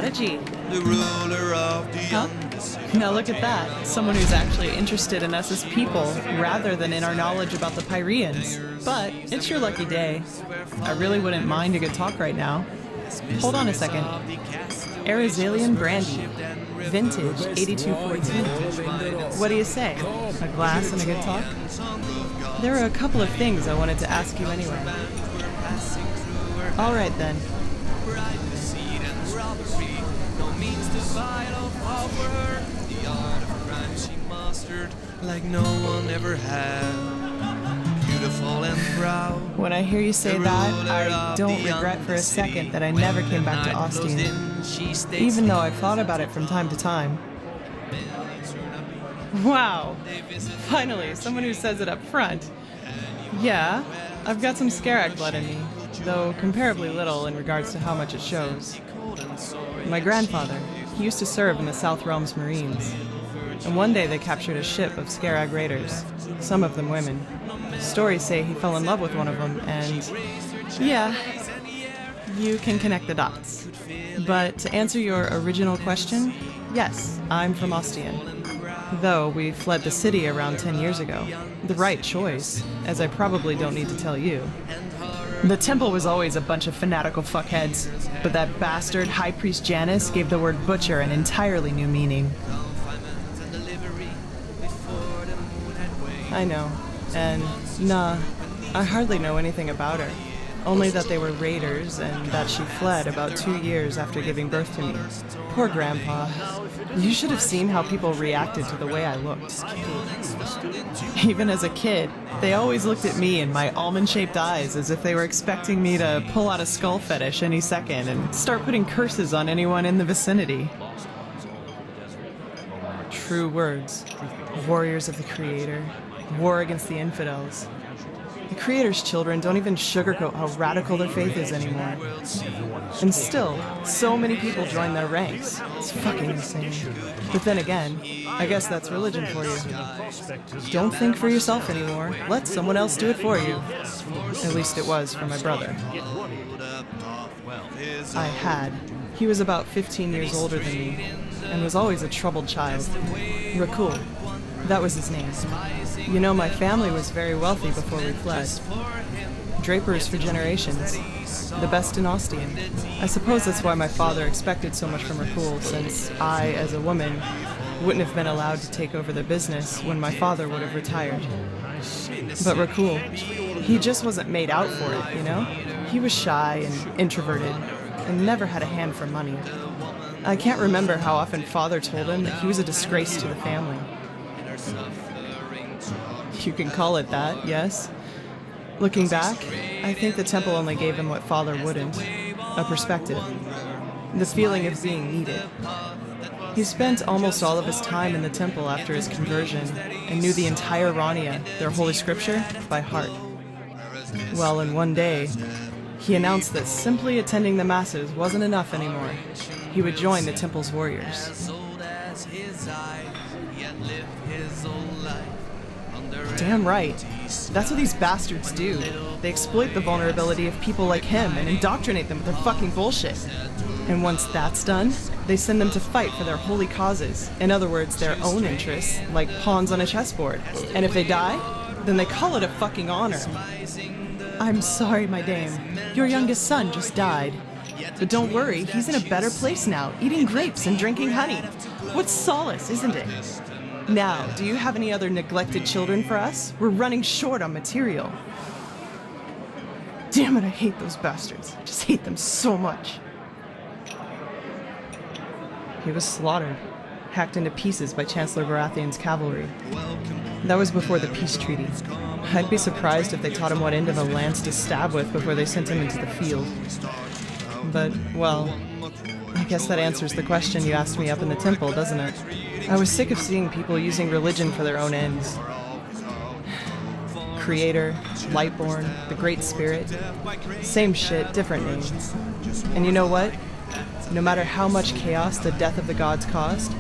prodigy. The ruler of the Huh? Now look at that. Someone who's actually interested in us as people, rather than in our knowledge about the Pyreans. But it's your lucky day. I really wouldn't mind a good talk right now. Hold on a second. Arizalian brandy. Vintage 8214. What do you say? A glass and a good talk? There are a couple of things I wanted to ask you anyway. All right then. Like no one ever had. Beautiful and proud. When I hear you say that, I don't regret for a second that I never came back to Austin, even though I've thought about it from time to time. Wow, finally, someone who says it up front. Yeah, I've got some Scarag blood in me, though comparably little in regards to how much it shows. My grandfather, he used to serve in the South Realms Marines, and one day they captured a ship of Scarag raiders, some of them women. Stories say he fell in love with one of them, and yeah, you can connect the dots. But to answer your original question, yes, I'm from Ostian. Though we fled the city around 10 years ago. The right choice, as I probably don't need to tell you. The temple was always a bunch of fanatical fuckheads, but that bastard High Priest Janus gave the word butcher an entirely new meaning. I know, and nah, I hardly know anything about her. Only that they were raiders and that she fled about 2 years after giving birth to me. Poor Grandpa. You should have seen how people reacted to the way I looked. Even as a kid, they always looked at me and my almond-shaped eyes as if they were expecting me to pull out a skull fetish any second and start putting curses on anyone in the vicinity. True words. Warriors of the Creator. War against the infidels. The Creator's children don't even sugarcoat how radical their faith is anymore. And still, so many people join their ranks. It's fucking insane. But then again, I guess that's religion for you. Don't think for yourself anymore. Let someone else do it for you. At least it was for my brother. I had. He was about 15 years older than me, and was always a troubled child. Rakul. That was his name. You know, my family was very wealthy before we fled. Drapers for generations. The best in Ostian. I suppose that's why my father expected so much from Rakul, since I, as a woman, wouldn't have been allowed to take over the business when my father would have retired. But Rakul, he just wasn't made out for it, you know? He was shy and introverted, and never had a hand for money. I can't remember how often father told him that he was a disgrace to the family. You can call it that, yes. Looking back, I think the temple only gave him what father wouldn't. A perspective. The feeling of being needed. He spent almost all of his time in the temple after his conversion, and knew the entire Rania, their holy scripture, by heart. Well, in one day, he announced that simply attending the masses wasn't enough anymore. He would join the temple's warriors. Damn right. That's what these bastards do. They exploit the vulnerability of people like him and indoctrinate them with their fucking bullshit. And once that's done, they send them to fight for their holy causes. In other words, their own interests, like pawns on a chessboard. And if they die, then they call it a fucking honor. I'm sorry, my dame. Your youngest son just died. But don't worry, he's in a better place now, eating grapes and drinking honey. What solace, isn't it? Now, do you have any other neglected children for us? We're running short on material. Damn it, I hate those bastards. I just hate them so much. He was slaughtered, hacked into pieces by Chancellor Baratheon's cavalry. That was before the peace treaty. I'd be surprised if they taught him what end of a lance to stab with before they sent him into the field. But, well, I guess that answers the question you asked me up in the temple, doesn't it? I was sick of seeing people using religion for their own ends. Creator, Lightborn, the Great Spirit. Same shit, different names. And you know what? No matter how much chaos the death of the gods caused,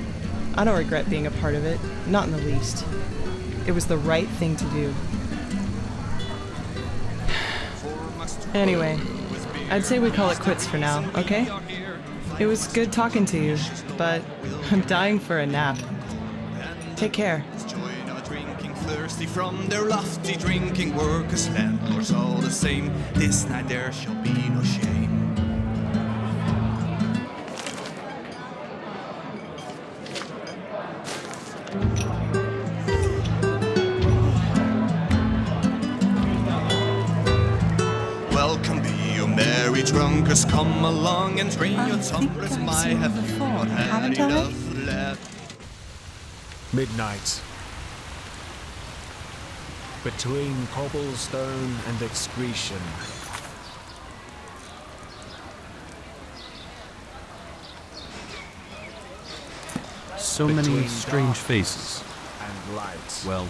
I don't regret being a part of it, not in the least. It was the right thing to do. Anyway, I'd say we call it quits for now, okay? It was good talking to you, but I'm dying for a nap. Take care. Join our drinking thirsty from their lofty drinking workers, landlords all the same. This night there shall be no shame. Welcome be you merry drunkards, come along and drain your tumblers. My have you not had enough left? Midnight. Between cobblestone and excretion. So many strange faces. And lights. Well,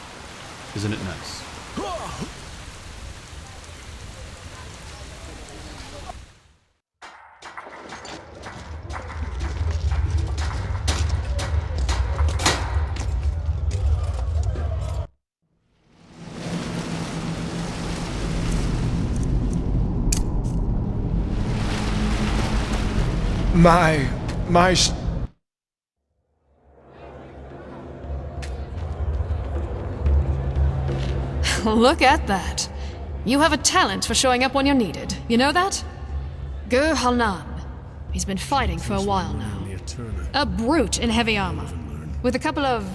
isn't it nice? My Look at that. You have a talent for showing up when you're needed. You know that? Gur Halnan. He's been fighting for a while now. A brute in heavy armor. With a couple of,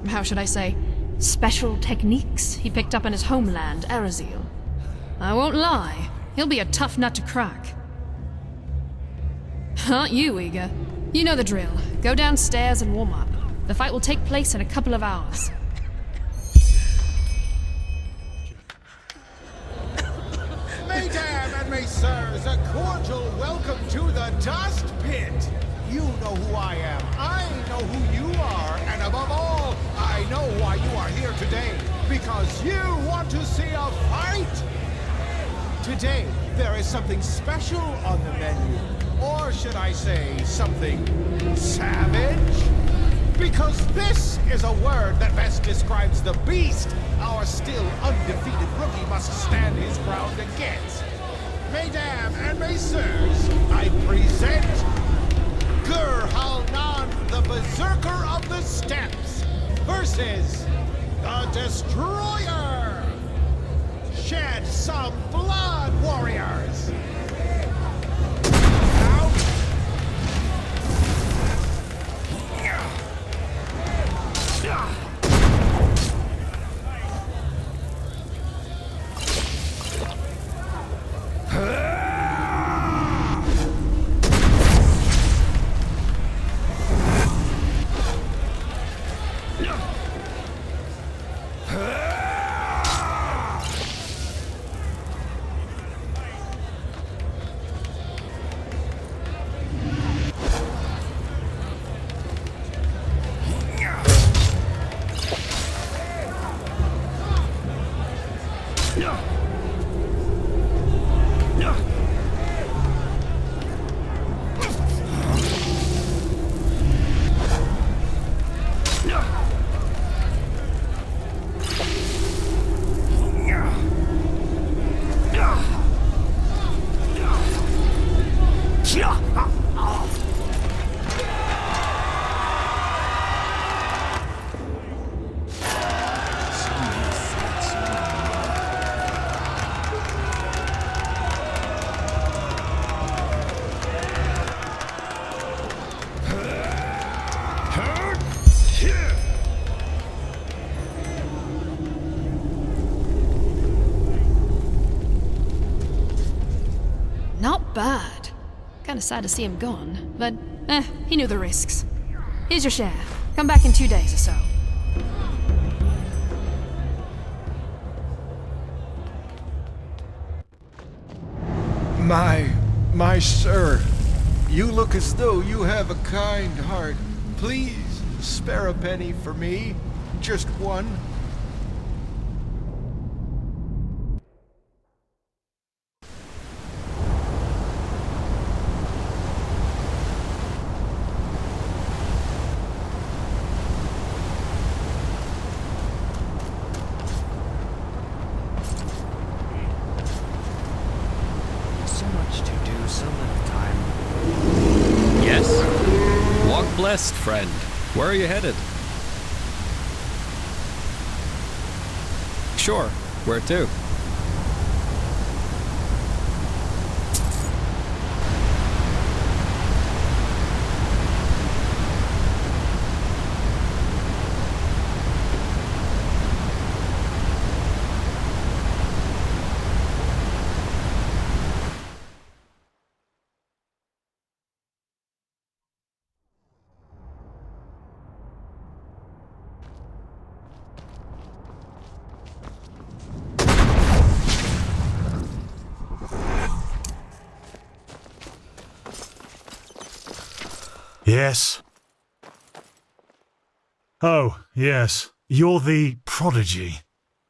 how should I say, special techniques he picked up in his homeland, Arazil. I won't lie, he'll be a tough nut to crack. Aren't you eager? You know the drill. Go downstairs and warm up. The fight will take place in a couple of hours. Mesdames and messieurs, a cordial welcome to the Dust Pit. You know who I am, I know who you are, and above all, I know why you are here today. Because you want to see a fight! Today, there is something special on the menu. Or should I say, something savage? Because this is a word that best describes the beast our still undefeated rookie must stand his ground against. Mesdames and messieurs, I present Gur Halnan, the Berserker of the Steppes, versus the Destroyer. Shed some blood, warriors! Not bad. Kinda sad to see him gone, but he knew the risks. Here's your share. Come back in 2 days or so. My sir, you look as though you have a kind heart. Please, spare a penny for me. Just one. So much to do, so little time. Yes? blessed, friend. Where are you headed? Sure. Where to? Yes? Oh, yes. You're the prodigy.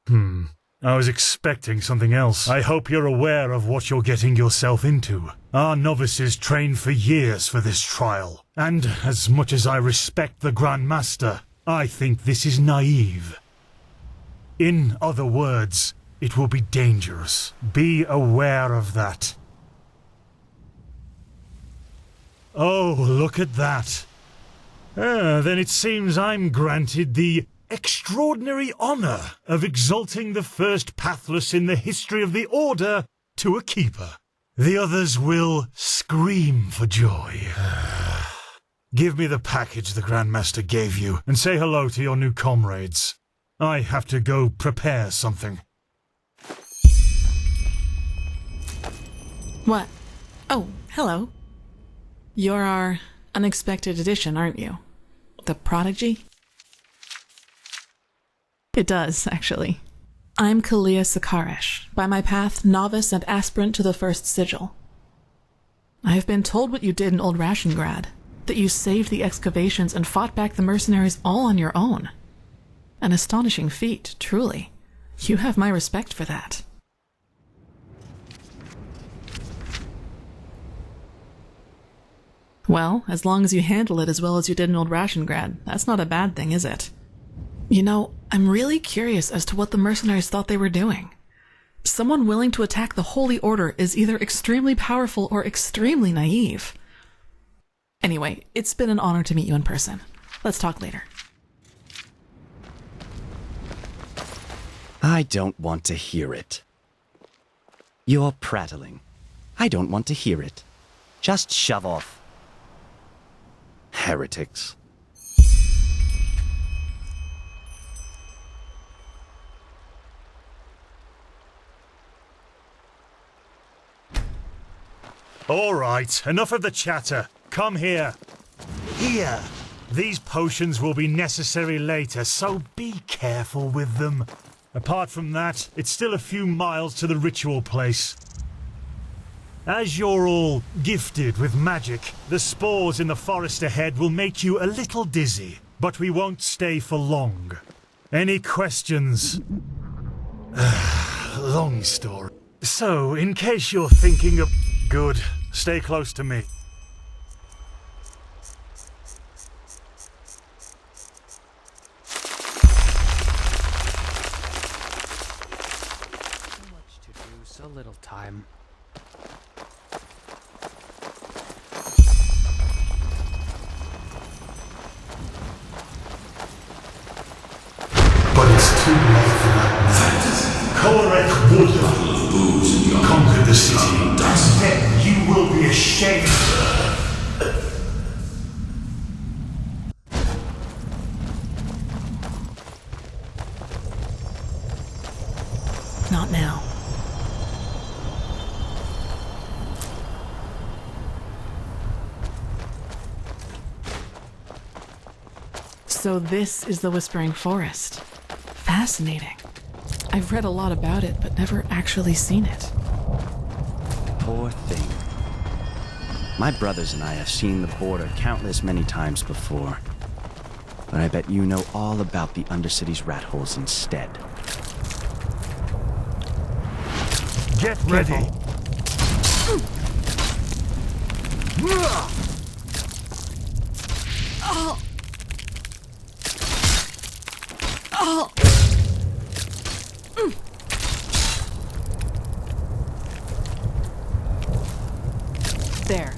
I was expecting something else. I hope you're aware of what you're getting yourself into. Our novices trained for years for this trial. And as much as I respect the Grand Master, I think this is naive. In other words, it will be dangerous. Be aware of that. Oh, look at that. Then it seems I'm granted the extraordinary honor of exalting the first pathless in the history of the Order to a keeper. The others will scream for joy. Give me the package the Grandmaster gave you, and say hello to your new comrades. I have to go prepare something. What? Oh, hello. You're our unexpected addition, aren't you? The prodigy? It does, actually. I'm Kalia Sakaresh, by my path novice and aspirant to the first sigil. I've been told what you did in Old Rashengrad, that you saved the excavations and fought back the mercenaries all on your own. An astonishing feat, truly. You have my respect for that. Well, as long as you handle it as well as you did in Old Rashengrad, that's not a bad thing, is it? You know, I'm really curious as to what the mercenaries thought they were doing. Someone willing to attack the Holy Order is either extremely powerful or extremely naive. Anyway, it's been an honor to meet you in person. Let's talk later. I don't want to hear it. You're prattling. I don't want to hear it. Just shove off. Heretics. All right, enough of the chatter. Come here. Here. These potions will be necessary later, so be careful with them. Apart from that, it's still a few miles to the ritual place. As you're all gifted with magic, the spores in the forest ahead will make you a little dizzy, but we won't stay for long. Any questions? Long story. So, in case you're thinking of... Good. Stay close to me. So much to do, so little time. But it's too late for that now. Korek would conquer the city, and then you will be ashamed. Not now. So this is the Whispering Forest. Fascinating. I've read a lot about it, but never actually seen it. Poor thing. My brothers and I have seen the border countless many times before. But I bet you know all about the Undercity's rat holes instead. Get ready. Oh! Oh! There.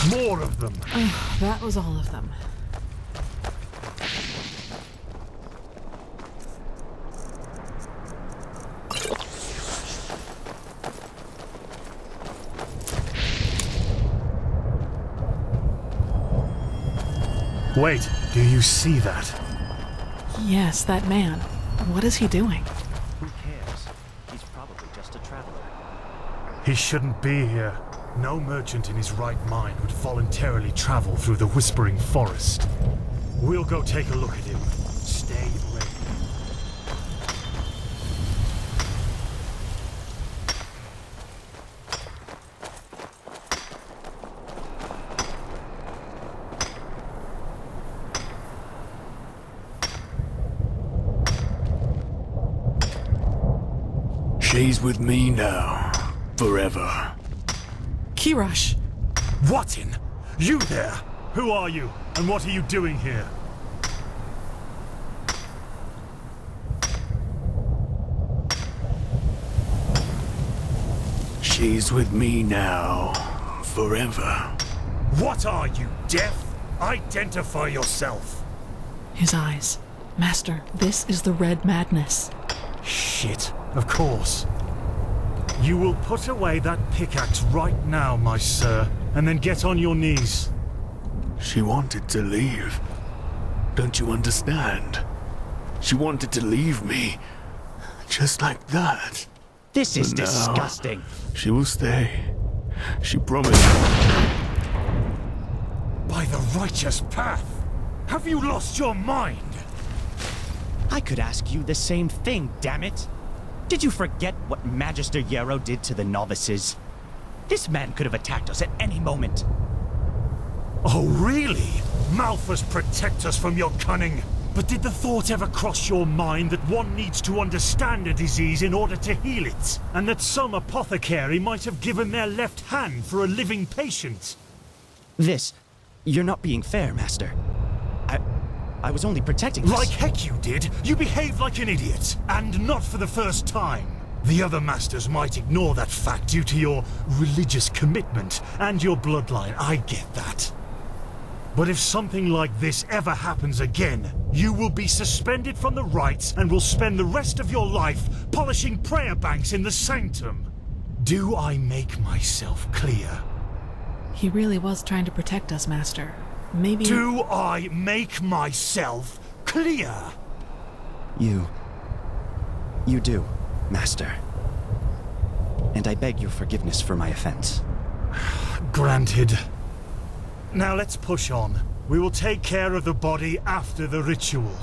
More of them. That was all of them. Wait, do you see that? Yes, that man. What is he doing? Who cares? He's probably just a traveler. He shouldn't be here. No merchant in his right mind would voluntarily travel through the Whispering Forest. We'll go take a look at him. Stay ready. She's with me now. Forever. Kirosh! What in? You there? Who are you? And what are you doing here? She's with me now. Forever. What are you, deaf? Identify yourself. His eyes. Master, this is the Red Madness. Shit, of course. You will put away that pickaxe right now, my sir, and then get on your knees. She wanted to leave. Don't you understand? She wanted to leave me. Just like that. This is But now, disgusting. She will stay. She promised. By the righteous path! Have you lost your mind? I could ask you the same thing, damn it! Did you forget what Magister Yarrow did to the novices? This man could have attacked us at any moment. Oh, really? Malphus protect us from your cunning. But did the thought ever cross your mind that one needs to understand a disease in order to heal it? And that some apothecary might have given their left hand for a living patient? You're not being fair, Master. I was only protecting us. Like heck you did. You behaved like an idiot. And not for the first time. The other masters might ignore that fact due to your religious commitment and your bloodline. I get that. But if something like this ever happens again, you will be suspended from the rites and will spend the rest of your life polishing prayer banks in the sanctum. Do I make myself clear? He really was trying to protect us, Master. Maybe... Do I make myself clear? You do, Master. And I beg your forgiveness for my offense. Granted. Now let's push on. We will take care of the body after the ritual.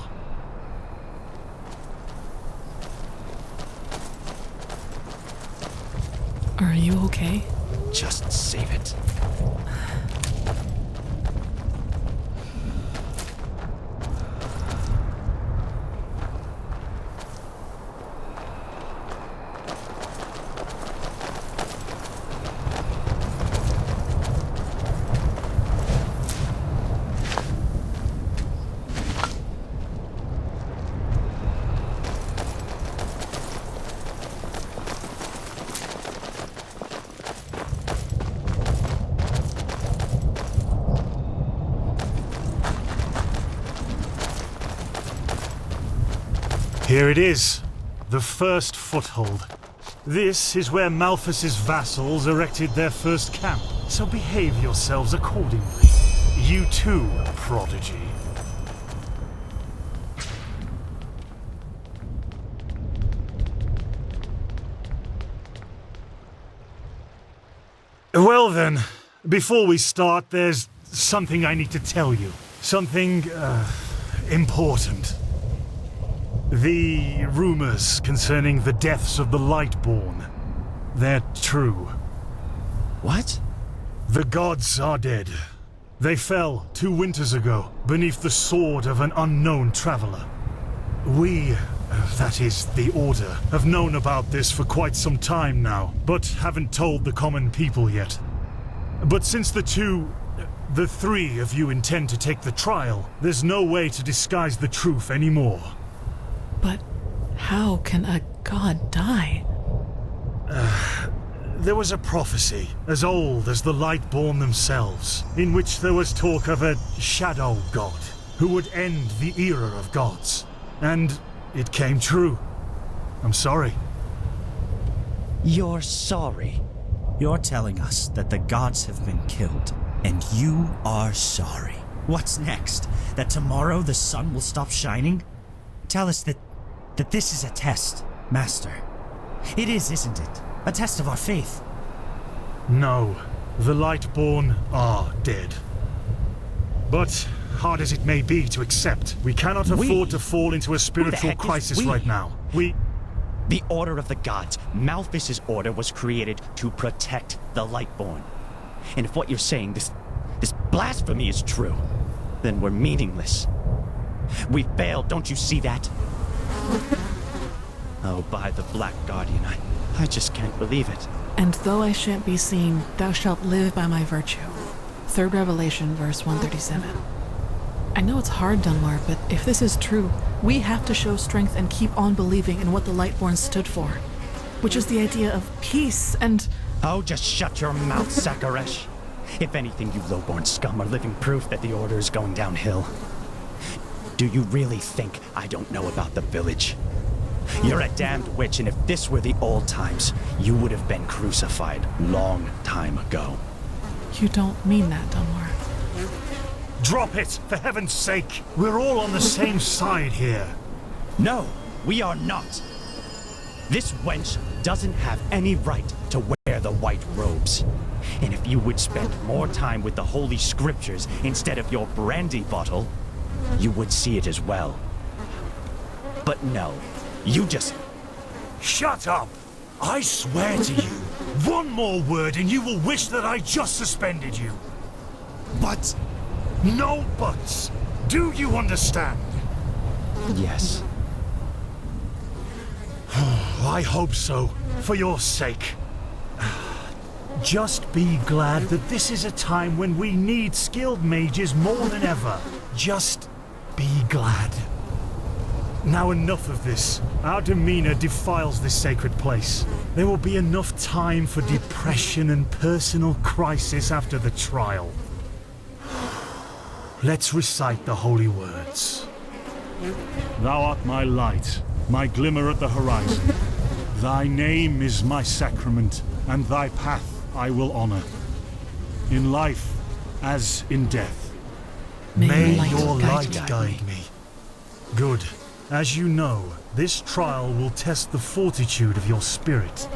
Are you okay? Just save it. Here it is, the first foothold. This is where Malphus's vassals erected their first camp, so behave yourselves accordingly. You too, prodigy. Well then, before we start, there's something I need to tell you. Something, important. The rumors concerning the deaths of the Lightborn, they're true. What? The gods are dead. They fell 2 winters ago, beneath the sword of an unknown traveler. We, that is, the Order, have known about this for quite some time now, but haven't told the common people yet. But since the 3 of you intend to take the trial, there's no way to disguise the truth anymore. But how can a god die? there was a prophecy as old as the Lightborn themselves, in which there was talk of a shadow god who would end the era of gods. And it came true. I'm sorry. You're sorry? You're telling us that the gods have been killed, and you are sorry. What's next? That tomorrow the sun will stop shining? Tell us that this is a test, Master. It is, isn't it? A test of our faith. No, the Lightborn are dead. But, hard as it may be to accept, we cannot afford to fall into a spiritual crisis right now. The Order of the Gods, Malphas's order, was created to protect the Lightborn. And if what you're saying, this blasphemy is true, then we're meaningless. We failed, don't you see that? Oh, by the Black Guardian, I just can't believe it. And though I shan't be seen, thou shalt live by my virtue. 3rd Revelation, verse 137. I know it's hard, Dunmar, but if this is true, we have to show strength and keep on believing in what the Lightborn stood for, which is the idea of peace and... Oh, just shut your mouth, Sakaresh. If anything, you lowborn scum are living proof that the Order is going downhill. Do you really think I don't know about the village? You're a damned witch, and if this were the old times, you would have been crucified long time ago. You don't mean that, Dunmar. Drop it, for heaven's sake! We're all on the same side here. No, we are not. This wench doesn't have any right to wear the white robes. And if you would spend more time with the Holy Scriptures instead of your brandy bottle, you would see it as well. But no, you just... Shut up! I swear to you, one more word and you will wish that I just suspended you. But... No buts! Do you understand? Yes. I hope so, for your sake. Just be glad that this is a time when we need skilled mages more than ever. Just be glad. Now enough of this. Our demeanor defiles this sacred place. There will be enough time for depression and personal crisis after the trial. Let's recite the holy words. Thou art my light, my glimmer at the horizon. Thy name is my sacrament, and thy path I will honor. In life as in death. May your light guide me. Good. As you know, this trial will test the fortitude of your spirit.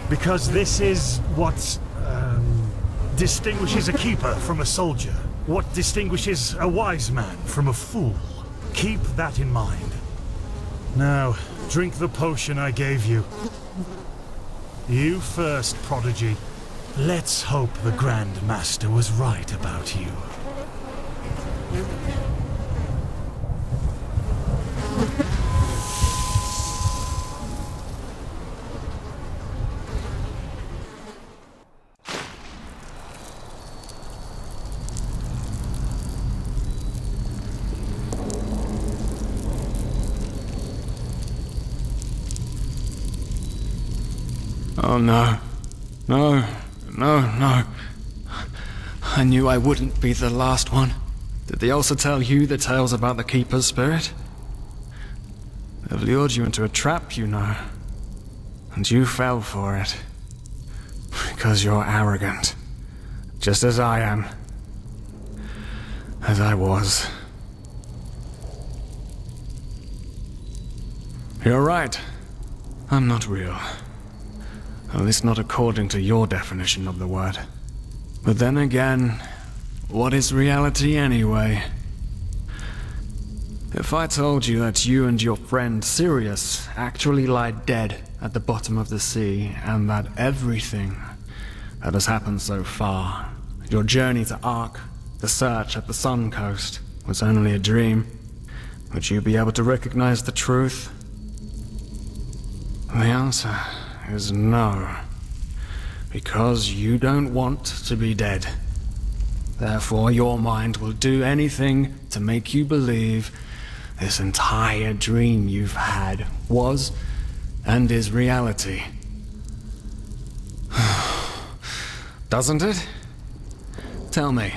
Because this is what distinguishes a keeper from a soldier. What distinguishes a wise man from a fool. Keep that in mind. Now, drink the potion I gave you. You first, Prodigy. Let's hope the Grand Master was right about you. Oh no. No. No. I knew I wouldn't be the last one. Did they also tell you the tales about the Keeper's spirit? They've lured you into a trap, you know. And you fell for it. Because you're arrogant. Just as I am. As I was. You're right. I'm not real. At least not according to your definition of the word. But then again, what is reality anyway? If I told you that you and your friend Sirius actually lie dead at the bottom of the sea, and that everything that has happened so far, your journey to Ark, the search at the Sun Coast, was only a dream, would you be able to recognize the truth? The answer is no. Because you don't want to be dead. Therefore, your mind will do anything to make you believe this entire dream you've had was and is reality. Doesn't it? Tell me,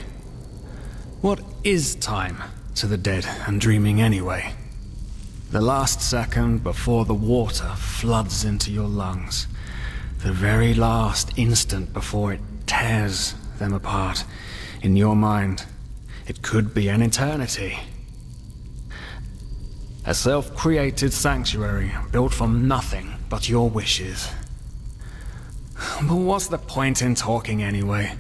what is time to the dead and dreaming anyway? The last second before the water floods into your lungs. The very last instant before it tears them apart. In your mind, it could be an eternity. A self-created sanctuary built from nothing but your wishes. But what's the point in talking anyway?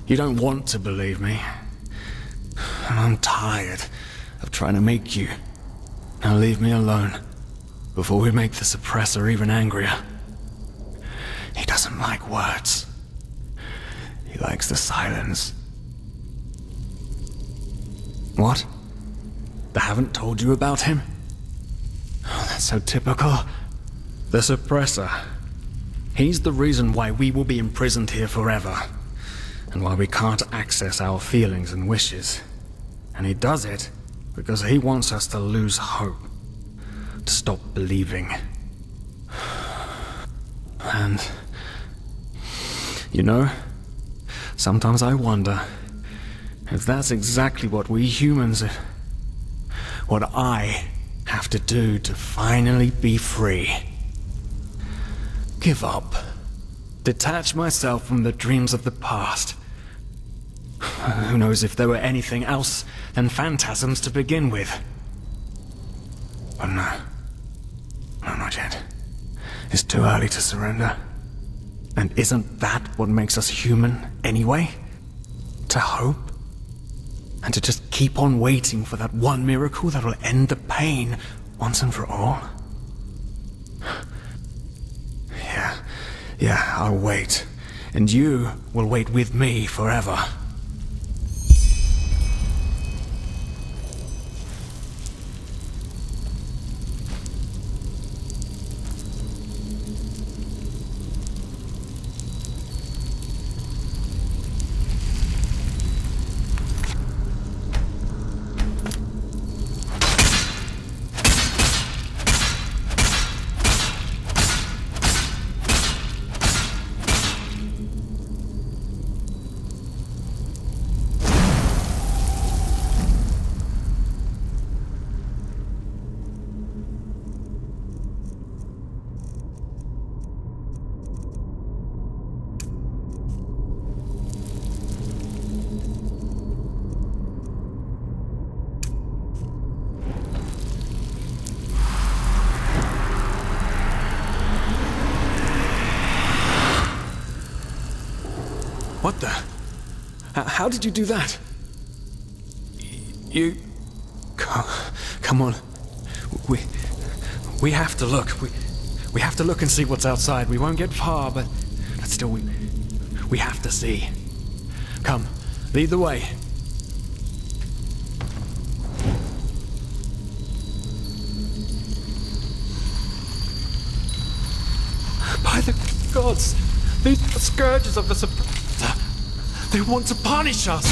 You don't want to believe me. And I'm tired of trying to make you. Now leave me alone, before we make the suppressor even angrier. He doesn't like words. He likes the silence. What? They haven't told you about him? Oh, that's so typical. The suppressor. He's the reason why we will be imprisoned here forever, and why we can't access our feelings and wishes. And he does it because he wants us to lose hope, to stop believing. And, you know, sometimes I wonder if that's exactly what we humans, what I have to do to finally be free. Give up. Detach myself from the dreams of the past. Who knows if there were anything else than phantasms to begin with. But no. No, not yet. It's too early to surrender. And isn't that what makes us human anyway? To hope? And to just keep on waiting for that one miracle that will end the pain once and for all? Yeah, I'll wait. And you will wait with me forever. What the? How did you do that? You... Come on. We have to look. We have to look and see what's outside. We won't get far, but still we have to see. Come, lead the way. By the gods, these are scourges of the suppressor. They want to punish us!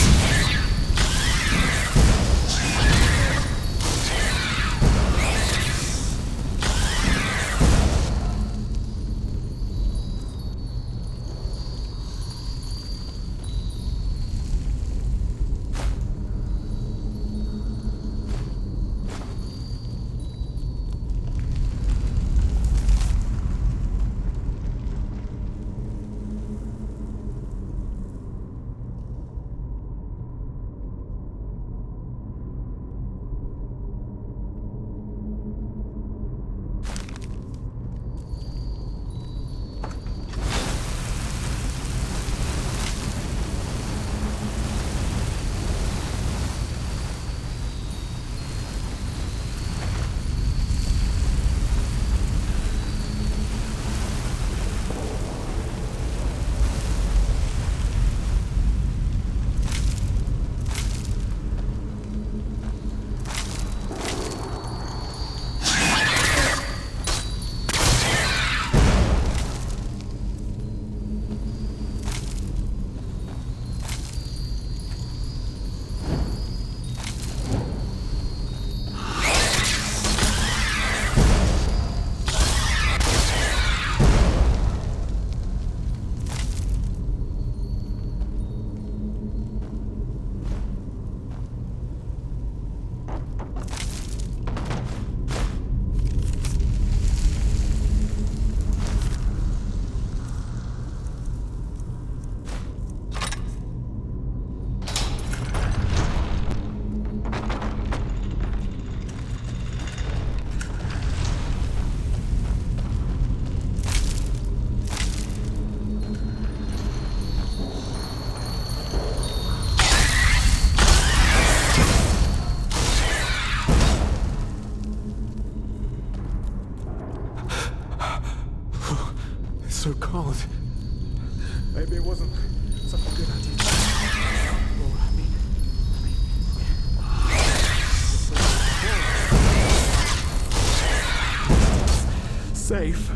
safe.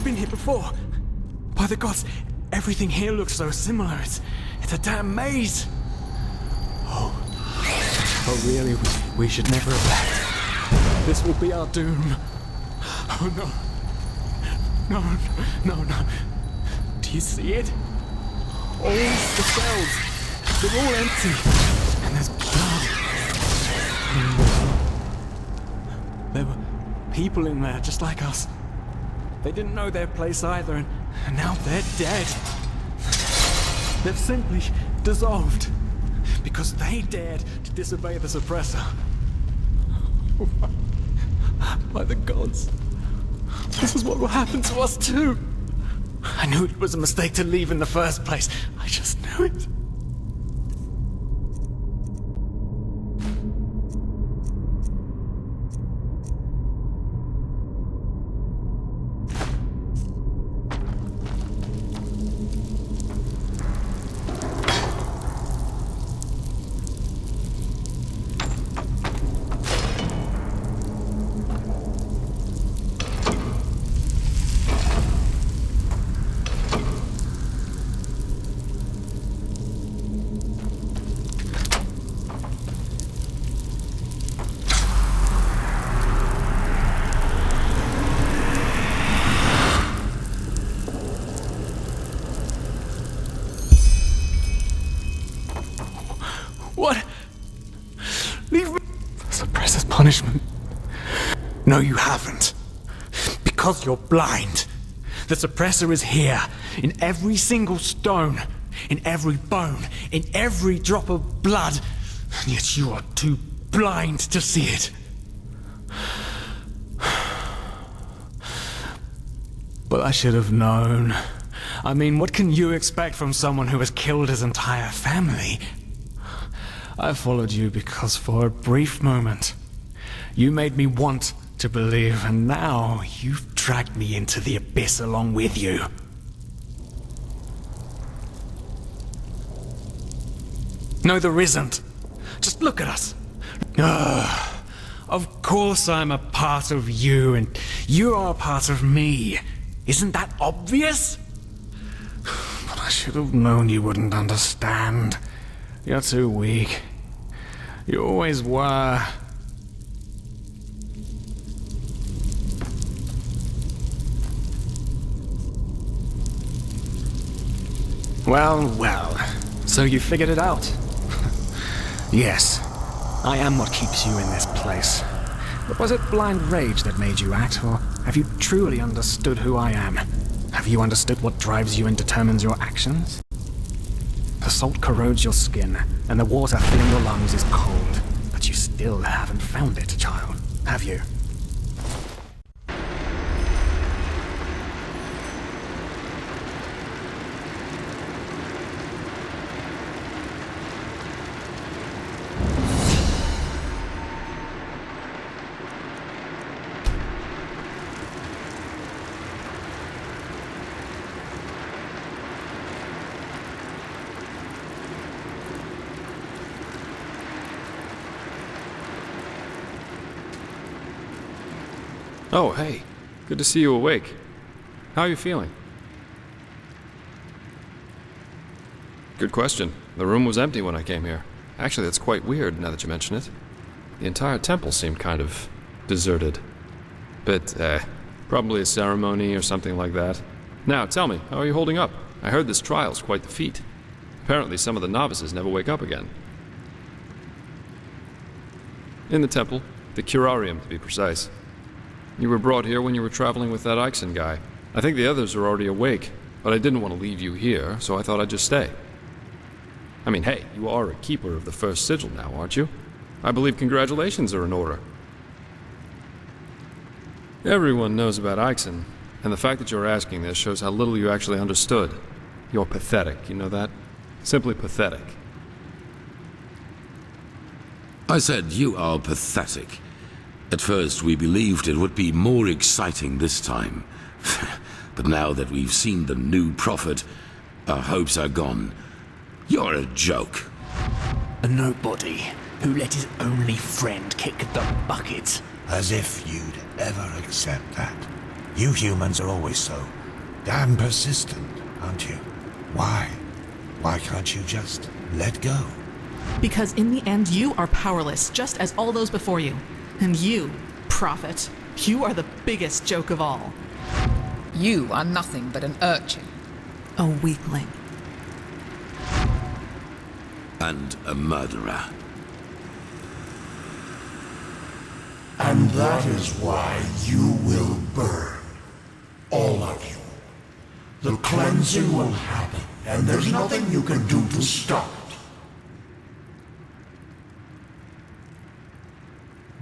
Been here before. By the gods, everything here looks so similar. It's a damn maze. Oh really? We should never have left. This will be our doom. Oh no. No. Do you see it? All the cells. They're all empty. And there's blood. There were people in there just like us. They didn't know their place either, and now they're dead. They've simply dissolved because they dared to disobey the suppressor. By the gods, this is what will happen to us too. I knew it was a mistake to leave in the first place. I just knew it. What? Leave me. The suppressor's punishment. No, you haven't. Because you're blind. The suppressor is here, in every single stone, in every bone, in every drop of blood, and yet you are too blind to see it. But I should have known. I mean, what can you expect from someone who has killed his entire family? I followed you because for a brief moment, you made me want to believe, and now you've dragged me into the abyss along with you. No, there isn't. Just look at us. Of course I'm a part of you, and you are a part of me. Isn't that obvious? But I should have known you wouldn't understand. You're too weak. You always were. Well. So you figured it out? Yes. I am what keeps you in this place. But was it blind rage that made you act, or have you truly understood who I am? Have you understood what drives you and determines your actions? The salt corrodes your skin, and the water filling your lungs is cold. But you still haven't found it, child, have you? Oh, hey. Good to see you awake. How are you feeling? Good question. The room was empty when I came here. Actually, that's quite weird now that you mention it. The entire temple seemed kind of deserted. Probably a ceremony or something like that. Now, tell me, how are you holding up? I heard this trial's quite the feat. Apparently some of the novices never wake up again. In the temple, the curarium to be precise. You were brought here when you were traveling with that Ixon guy. I think the others are already awake, but I didn't want to leave you here, so I thought I'd just stay. I mean, hey, you are a keeper of the first sigil now, aren't you? I believe congratulations are in order. Everyone knows about Ixon, and the fact that you're asking this shows how little you actually understood. You're pathetic, you know that? Simply pathetic. I said you are pathetic. At first we believed it would be more exciting this time. But now that we've seen the new prophet, our hopes are gone. You're a joke. A nobody who let his only friend kick the bucket. As if you'd ever accept that. You humans are always so damn persistent, aren't you? Why? Why can't you just let go? Because in the end, you are powerless, just as all those before you. And you, prophet, you are the biggest joke of all. You are nothing but an urchin. A weakling. And a murderer. And that is why you will burn. All of you. The cleansing will happen, and there's nothing you can do to stop it.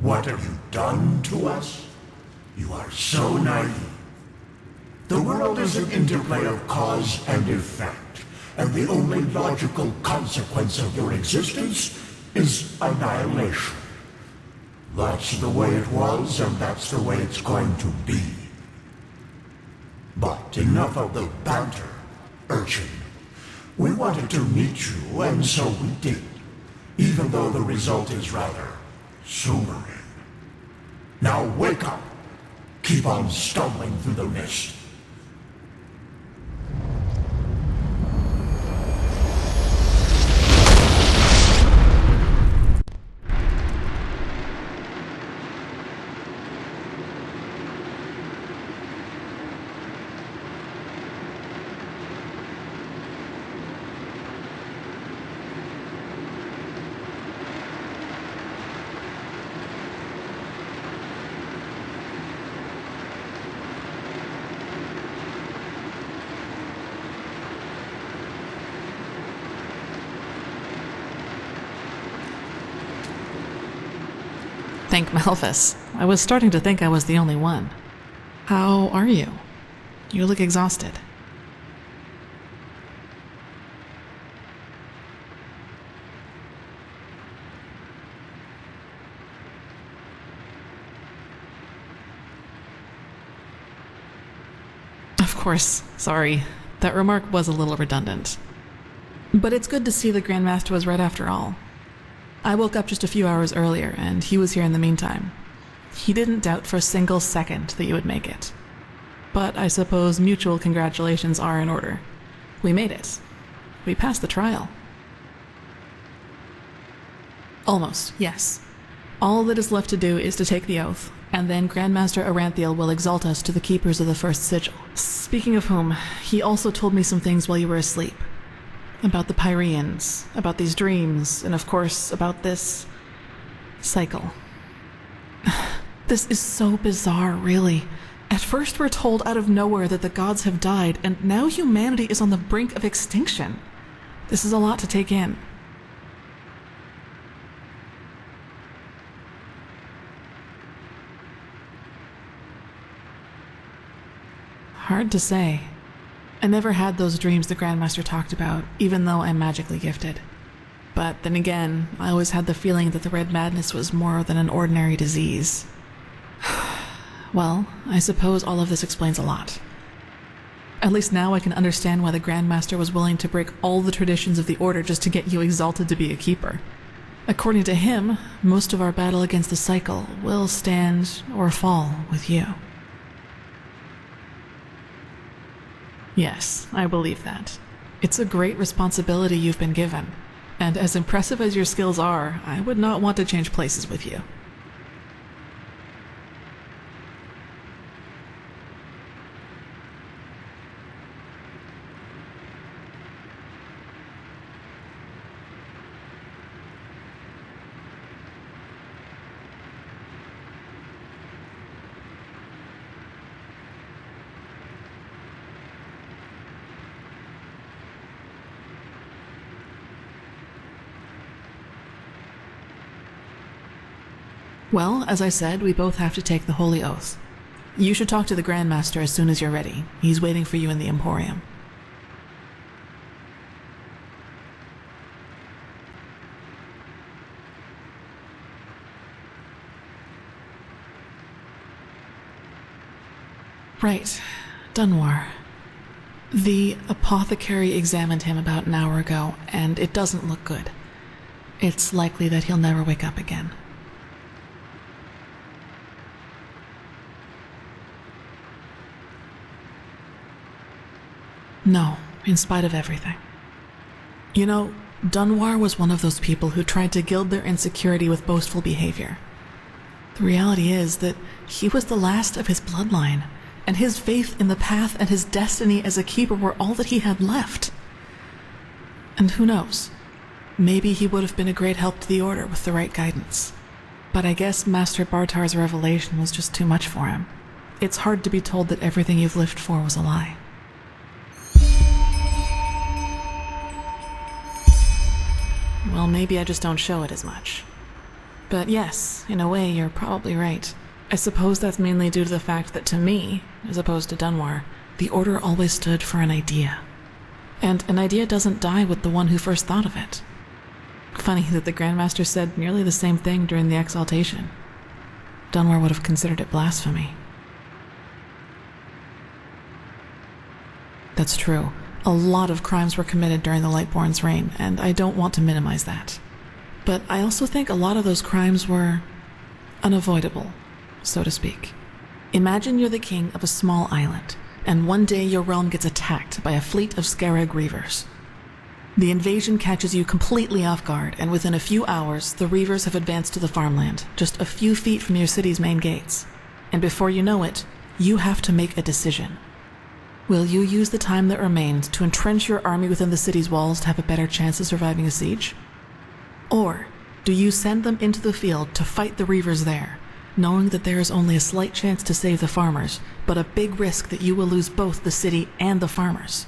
What have you done to us? You are so naive. The world is an interplay of cause and effect, and the only logical consequence of your existence is annihilation. That's the way it was, and that's the way it's going to be. But enough of the banter, urchin. We wanted to meet you, and so we did, even though the result is rather sobering. Now wake up. Keep on stumbling through the mist. Thank Malphus. I was starting to think I was the only one. How are you? You look exhausted. Of course, sorry. That remark was a little redundant. But it's good to see the Grandmaster was right after all. I woke up just a few hours earlier, and he was here in the meantime. He didn't doubt for a single second that you would make it. But I suppose mutual congratulations are in order. We made it. We passed the trial. Almost, yes. All that is left to do is to take the oath, and then Grandmaster Aranthiel will exalt us to the keepers of the first sigil. Speaking of whom, he also told me some things while you were asleep. About the Pyreans, about these dreams, and of course, about this cycle. This is so bizarre, really. At first we're told out of nowhere that the gods have died, and now humanity is on the brink of extinction. This is a lot to take in. Hard to say. I never had those dreams the Grandmaster talked about, even though I'm magically gifted. But then again, I always had the feeling that the Red Madness was more than an ordinary disease. Well, I suppose all of this explains a lot. At least now I can understand why the Grandmaster was willing to break all the traditions of the Order just to get you exalted to be a keeper. According to him, most of our battle against the cycle will stand or fall with you. Yes, I believe that. It's a great responsibility you've been given, and as impressive as your skills are, I would not want to change places with you. Well, as I said, we both have to take the Holy Oath. You should talk to the Grand Master as soon as you're ready. He's waiting for you in the Emporium. Right. Dunwar. The apothecary examined him about an hour ago, and it doesn't look good. It's likely that he'll never wake up again. No, in spite of everything. You know, Dunwar was one of those people who tried to gild their insecurity with boastful behavior. The reality is that he was the last of his bloodline, and his faith in the path and his destiny as a keeper were all that he had left. And who knows? Maybe he would have been a great help to the Order with the right guidance. But I guess Master Bartar's revelation was just too much for him. It's hard to be told that everything you've lived for was a lie. Well, maybe I just don't show it as much. But yes, in a way, you're probably right. I suppose that's mainly due to the fact that to me, as opposed to Dunwar, the Order always stood for an idea. And an idea doesn't die with the one who first thought of it. Funny that the Grandmaster said nearly the same thing during the Exaltation. Dunwar would have considered it blasphemy. That's true. A lot of crimes were committed during the Lightborn's reign, and I don't want to minimize that. But I also think a lot of those crimes were unavoidable, so to speak. Imagine you're the king of a small island, and one day your realm gets attacked by a fleet of Scarab Reavers. The invasion catches you completely off guard, and within a few hours, the Reavers have advanced to the farmland, just a few feet from your city's main gates. And before you know it, you have to make a decision. Will you use the time that remains to entrench your army within the city's walls to have a better chance of surviving a siege? Or do you send them into the field to fight the Reavers there, knowing that there is only a slight chance to save the farmers, but a big risk that you will lose both the city and the farmers?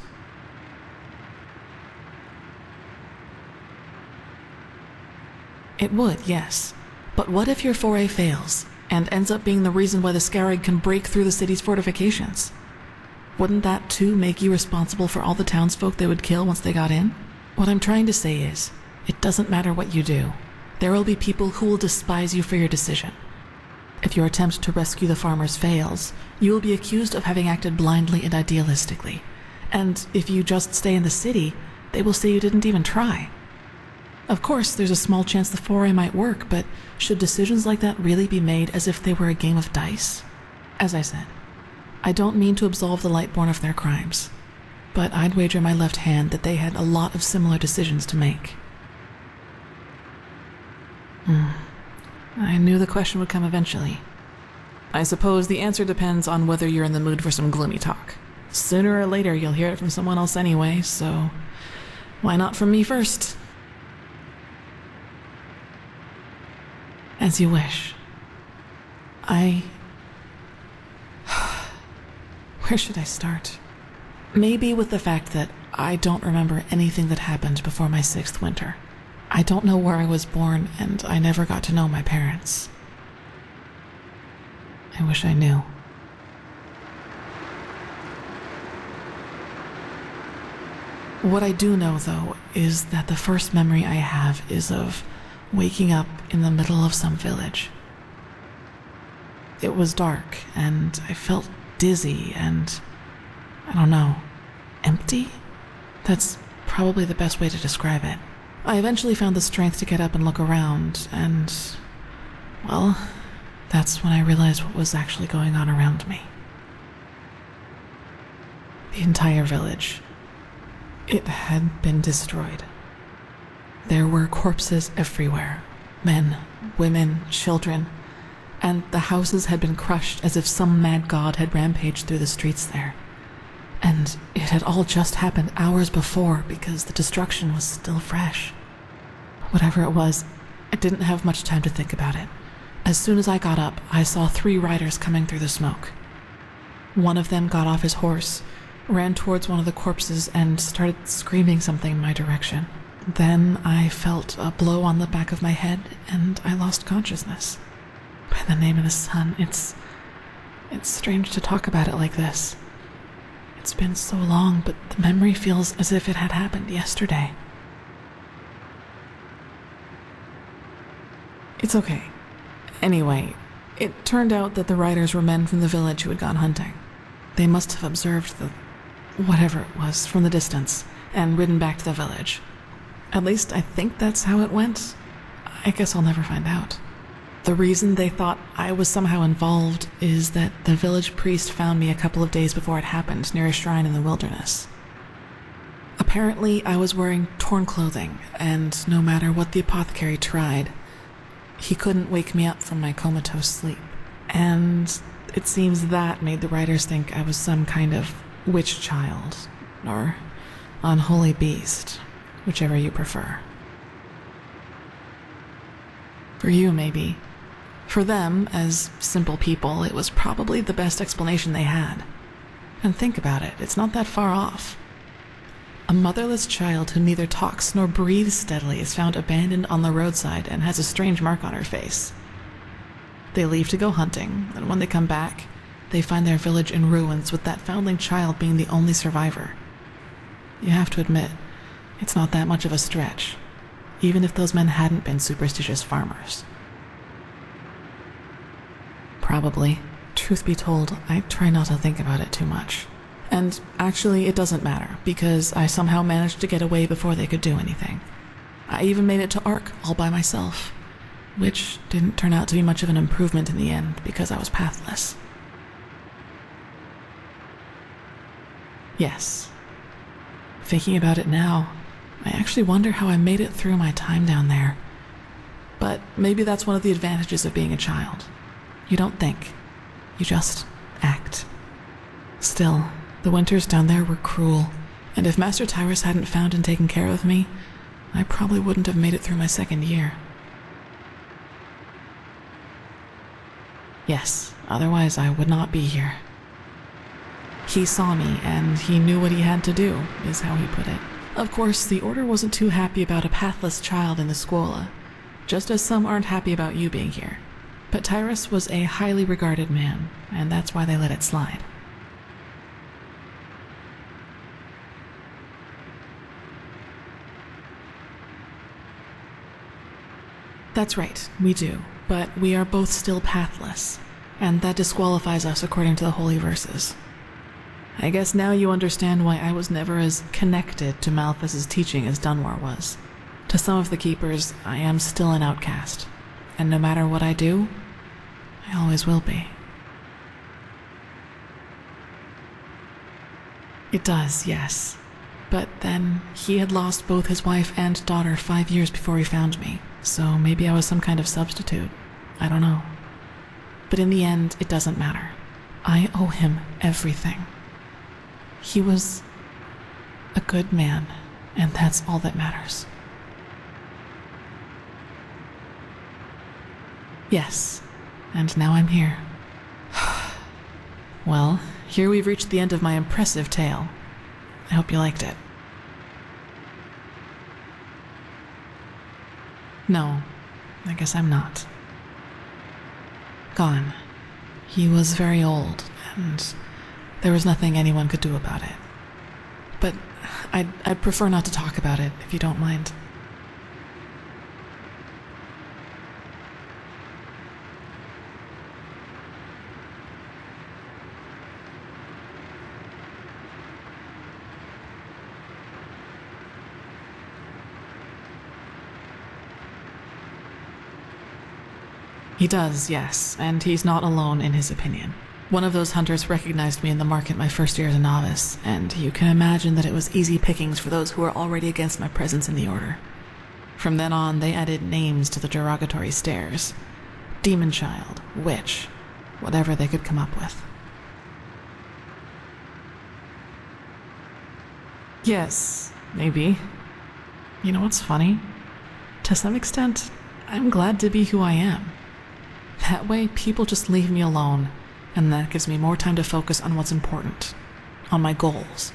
It would, yes. But what if your foray fails, and ends up being the reason why the Scarab can break through the city's fortifications? Wouldn't that too make you responsible for all the townsfolk they would kill once they got in? What I'm trying to say is, it doesn't matter what you do. There will be people who will despise you for your decision. If your attempt to rescue the farmers fails, you will be accused of having acted blindly and idealistically. And if you just stay in the city, they will say you didn't even try. Of course, there's a small chance the foray might work, but should decisions like that really be made as if they were a game of dice? As I said, I don't mean to absolve the Lightborn of their crimes, but I'd wager my left hand that they had a lot of similar decisions to make. I knew the question would come eventually. I suppose the answer depends on whether you're in the mood for some gloomy talk. Sooner or later you'll hear it from someone else anyway, so why not from me first? As you wish. Where should I start? Maybe with the fact that I don't remember anything that happened before my 6th winter. I don't know where I was born, and I never got to know my parents. I wish I knew. What I do know, though, is that the first memory I have is of waking up in the middle of some village. It was dark, and I felt dizzy and, I don't know, empty? That's probably the best way to describe it. I eventually found the strength to get up and look around, and, well, that's when I realized what was actually going on around me. The entire village. It had been destroyed. There were corpses everywhere. Men, women, children. And the houses had been crushed as if some mad god had rampaged through the streets there. And it had all just happened hours before because the destruction was still fresh. Whatever it was, I didn't have much time to think about it. As soon as I got up, I saw 3 riders coming through the smoke. One of them got off his horse, ran towards one of the corpses, and started screaming something in my direction. Then I felt a blow on the back of my head, and I lost consciousness. By the name of the sun, it's strange to talk about it like this. It's been so long, but the memory feels as if it had happened yesterday. It's okay. Anyway, it turned out that the riders were men from the village who had gone hunting. They must have observed the whatever it was from the distance and ridden back to the village. At least I think that's how it went. I guess I'll never find out. The reason they thought I was somehow involved is that the village priest found me a couple of days before it happened near a shrine in the wilderness. Apparently, I was wearing torn clothing, and no matter what the apothecary tried, he couldn't wake me up from my comatose sleep. And it seems that made the writers think I was some kind of witch child, or unholy beast, whichever you prefer. For you, maybe. For them, as simple people, it was probably the best explanation they had. And think about it, it's not that far off. A motherless child who neither talks nor breathes steadily is found abandoned on the roadside and has a strange mark on her face. They leave to go hunting, and when they come back, they find their village in ruins with that foundling child being the only survivor. You have to admit, it's not that much of a stretch, even if those men hadn't been superstitious farmers. Probably. Truth be told, I try not to think about it too much. And actually, it doesn't matter, because I somehow managed to get away before they could do anything. I even made it to Ark all by myself, which didn't turn out to be much of an improvement in the end, because I was pathless. Yes. Thinking about it now, I actually wonder how I made it through my time down there. But maybe that's one of the advantages of being a child. You don't think. You just act. Still, the winters down there were cruel, and if Master Tyrus hadn't found and taken care of me, I probably wouldn't have made it through my second year. Yes, otherwise I would not be here. He saw me, and he knew what he had to do, is how he put it. Of course, the Order wasn't too happy about a pathless child in the Scuola, just as some aren't happy about you being here. But Tyrus was a highly regarded man, and that's why they let it slide. That's right, we do, but we are both still pathless, and that disqualifies us according to the holy verses. I guess now you understand why I was never as connected to Malthus's teaching as Dunmore was. To some of the Keepers, I am still an outcast, and no matter what I do, I always will be. It does, yes. But then, he had lost both his wife and daughter 5 years before he found me, so maybe I was some kind of substitute. I don't know. But in the end, it doesn't matter. I owe him everything. He was a good man, and that's all that matters. Yes, and now I'm here. Well, here we've reached the end of my impressive tale. I hope you liked it. No, I guess I'm not. Gone. He was very old, and there was nothing anyone could do about it. But I'd prefer not to talk about it, if you don't mind. He does, yes, and he's not alone in his opinion. One of those hunters recognized me in the market my first year as a novice, and you can imagine that it was easy pickings for those who were already against my presence in the Order. From then on, they added names to the derogatory stares. Demon Child, Witch, whatever they could come up with. Yes, maybe. You know what's funny? To some extent, I'm glad to be who I am. That way, people just leave me alone, and that gives me more time to focus on what's important, on my goals.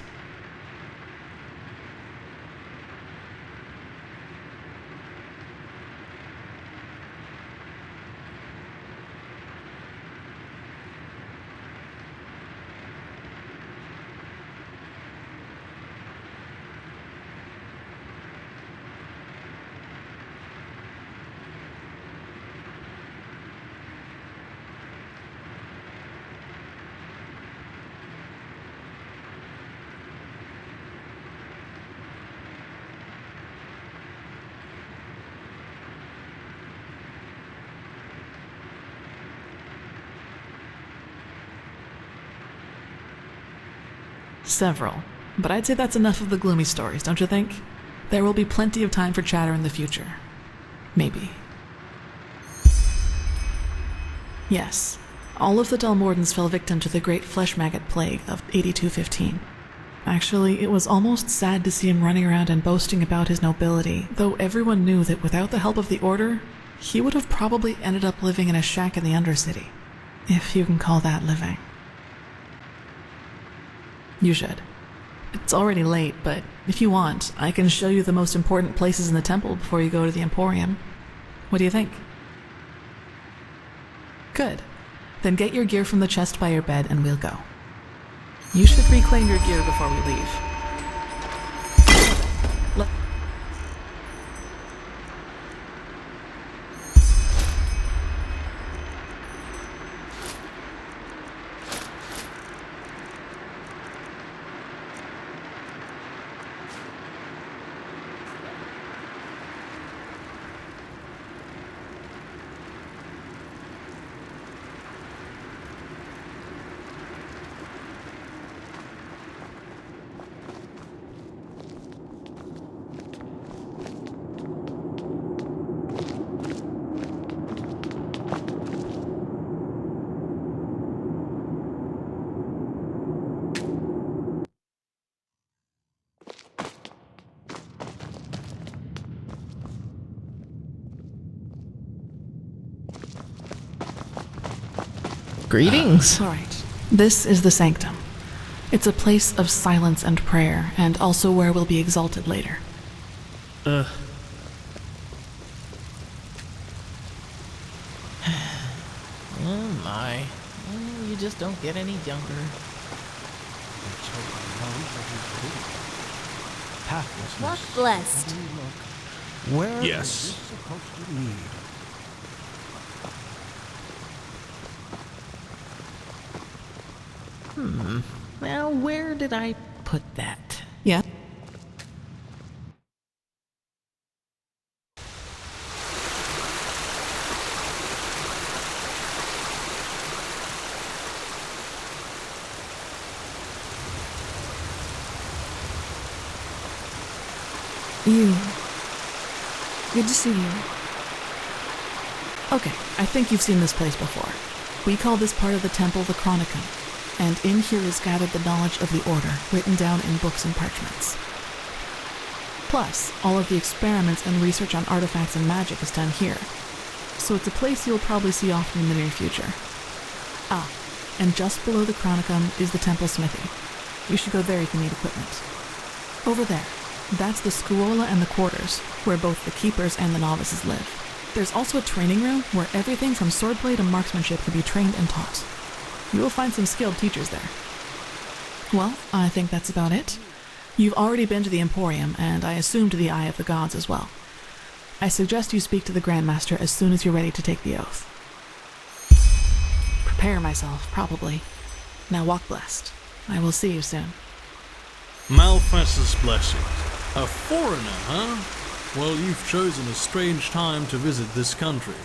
Several. But I'd say that's enough of the gloomy stories, don't you think? There will be plenty of time for chatter in the future. Maybe. Yes, all of the Dalmordans fell victim to the great flesh maggot plague of 8215. Actually, it was almost sad to see him running around and boasting about his nobility, though everyone knew that without the help of the Order, he would have probably ended up living in a shack in the Undercity. If you can call that living. You should. It's already late, but if you want, I can show you the most important places in the temple before you go to the Emporium. What do you think? Good. Then get your gear from the chest by your bed and we'll go. You should reclaim your gear before we leave. Greetings. All right. This is the Sanctum. It's a place of silence and prayer, and also where we'll be exalted later. Oh my. You just don't get any younger. Walk blessed. Where Yes. is this supposed to lead? Now, where did I put that? Yeah? You. Good to see you. Okay, I think you've seen this place before. We call this part of the temple the Chronicum, and in here is gathered the knowledge of the Order, written down in books and parchments. Plus, all of the experiments and research on artifacts and magic is done here, so it's a place you'll probably see often in the near future. Ah, and just below the Chronicum is the temple smithy. You should go there if you need equipment. Over there, that's the Scuola and the quarters, where both the keepers and the novices live. There's also a training room where everything from swordplay to marksmanship can be trained and taught. You will find some skilled teachers there. Well, I think that's about it. You've already been to the Emporium, and I assume to the Eye of the Gods as well. I suggest you speak to the Grandmaster as soon as you're ready to take the oath. Prepare myself, probably. Now walk blessed. I will see you soon. Malfessus blessing. A foreigner, huh? Well, you've chosen a strange time to visit this country.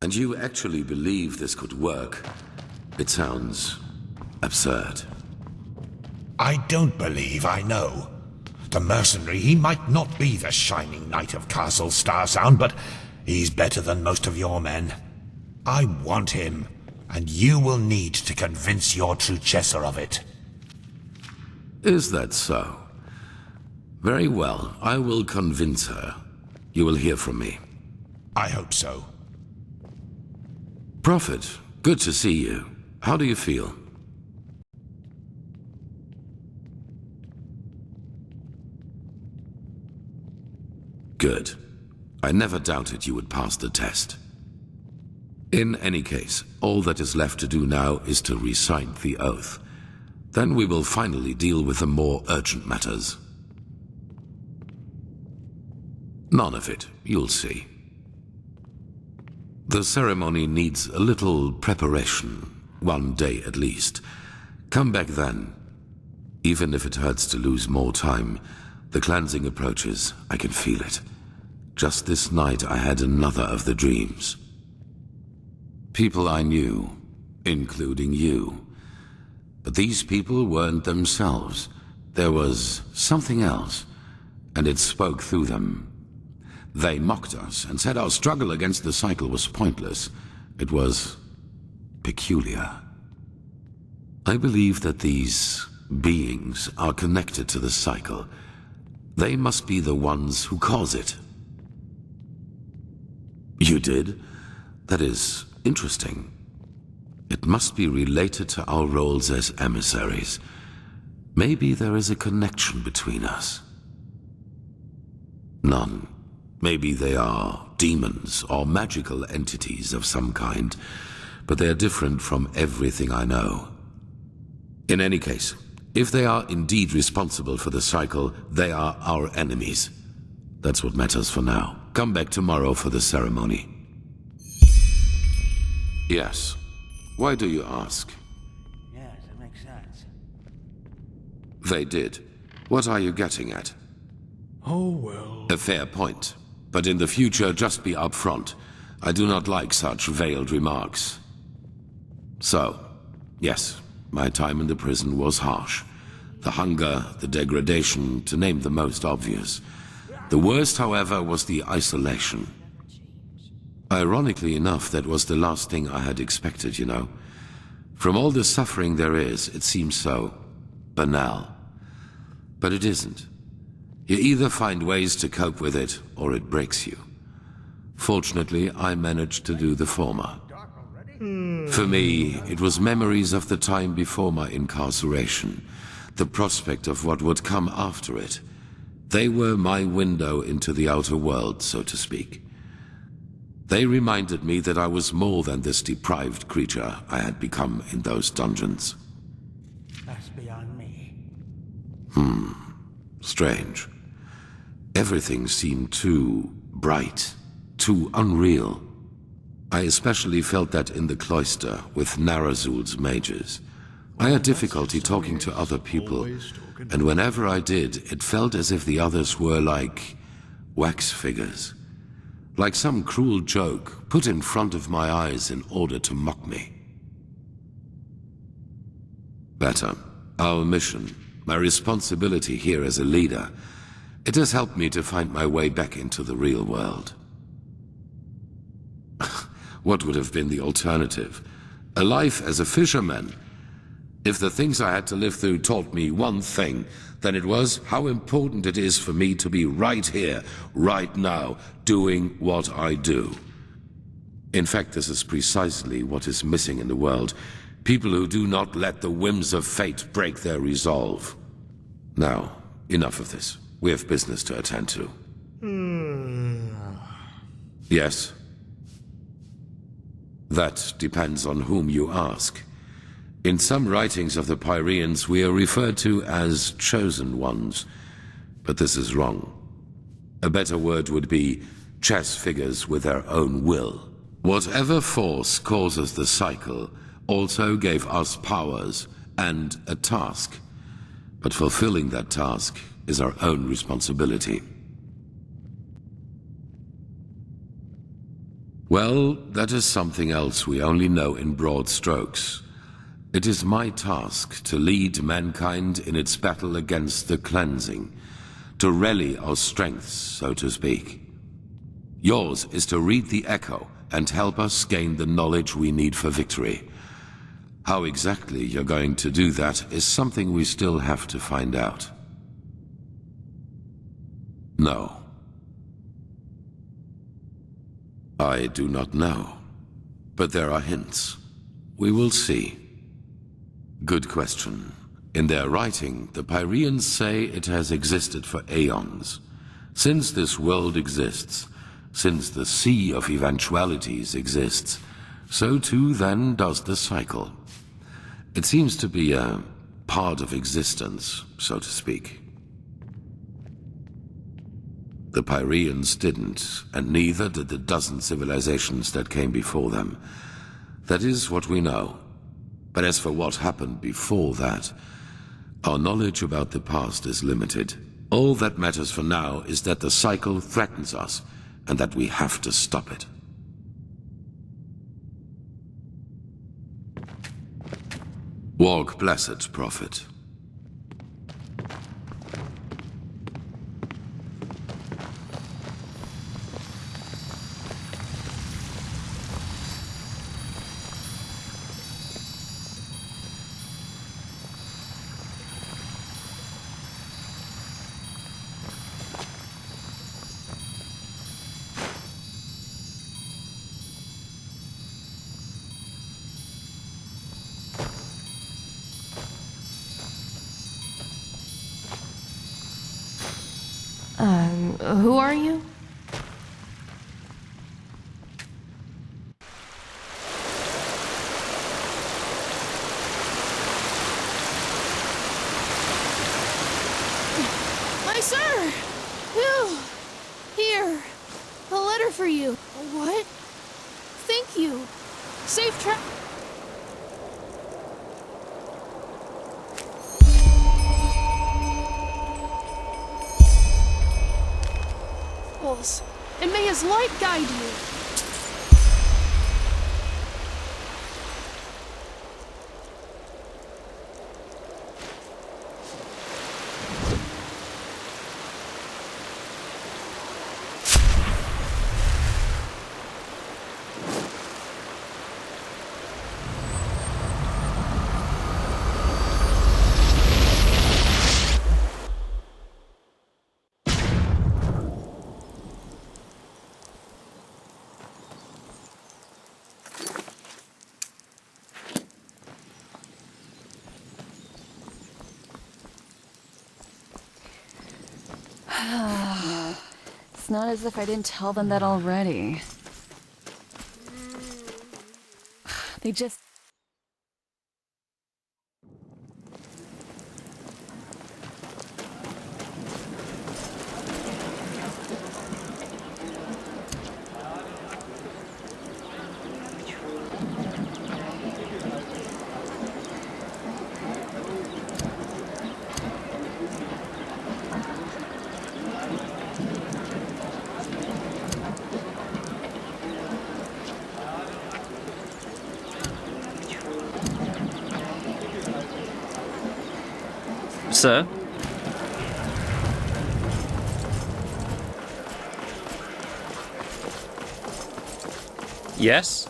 And you actually believe this could work? It sounds absurd. I don't believe I know. The mercenary, he might not be the shining knight of Castle Starsound, but he's better than most of your men. I want him, and you will need to convince your Truchessa of it. Is that so? Very well, I will convince her. You will hear from me. I hope so. Prophet, good to see you. How do you feel? Good. I never doubted you would pass the test. In any case, all that is left to do now is to recite the oath. Then we will finally deal with the more urgent matters. None of it. You'll see. The ceremony needs a little preparation. 1 day at least. Come back then. Even if it hurts to lose more time, the cleansing approaches. I can feel it. Just this night I had another of the dreams. People I knew, including you. But these people weren't themselves. There was something else, and it spoke through them. They mocked us and said our struggle against the cycle was pointless. It was peculiar. I believe that these beings are connected to the cycle. They must be the ones who cause it. You did? That is interesting. It must be related to our roles as emissaries. Maybe there is a connection between us. None. Maybe they are demons or magical entities of some kind, but they are different from everything I know. In any case, if they are indeed responsible for the cycle, they are our enemies. That's what matters for now. Come back tomorrow for the ceremony. Yes. Why do you ask? Yes, it makes sense. They did. What are you getting at? Oh, well. A fair point. But in the future, just be upfront. I do not like such veiled remarks. So, yes, my time in the prison was harsh. The hunger, the degradation, to name the most obvious. The worst, however, was the isolation. Ironically enough, that was the last thing I had expected, you know. From all the suffering there is, it seems so banal. But it isn't. You either find ways to cope with it, or it breaks you. Fortunately, I managed to do the former. For me, it was memories of the time before my incarceration, the prospect of what would come after it. They were my window into the outer world, so to speak. They reminded me that I was more than this deprived creature I had become in those dungeons. That's beyond me. Strange. Everything seemed too bright, too unreal. I especially felt that in the cloister with Narazul's mages. I had difficulty talking to other people, and whenever I did, it felt as if the others were like wax figures. Like some cruel joke put in front of my eyes in order to mock me. Better. Our mission, my responsibility here as a leader, it has helped me to find my way back into the real world. What would have been the alternative? A life as a fisherman? If the things I had to live through taught me one thing, then it was how important it is for me to be right here, right now, doing what I do. In fact, this is precisely what is missing in the world. People who do not let the whims of fate break their resolve. Now, enough of this. We have business to attend to. Yes? That depends on whom you ask. In some writings of the Pyreans, we are referred to as chosen ones, but this is wrong. A better word would be chess figures with their own will. Whatever force causes the cycle also gave us powers and a task, but fulfilling that task is our own responsibility. Well, that is something else we only know in broad strokes. It is my task to lead mankind in its battle against the cleansing, to rally our strengths, so to speak. Yours is to read the echo and help us gain the knowledge we need for victory. How exactly you're going to do that is something we still have to find out. No. I do not know, but there are hints. We will see. Good question. In their writing, the Pyreans say it has existed for aeons. Since this world exists, since the sea of eventualities exists, so too then does the cycle. It seems to be a part of existence, so to speak. The Pyreans didn't, and neither did the dozen civilizations that came before them. That is what we know. But as for what happened before that, our knowledge about the past is limited. All that matters for now is that the cycle threatens us, and that we have to stop it. Walk blessed, Prophet. Who are you? My sir! Ew. Here. A letter for you. What? Thank you. Safe travels, and may his light guide you. It's not as if I didn't tell them that already. They just... Sir? Yes?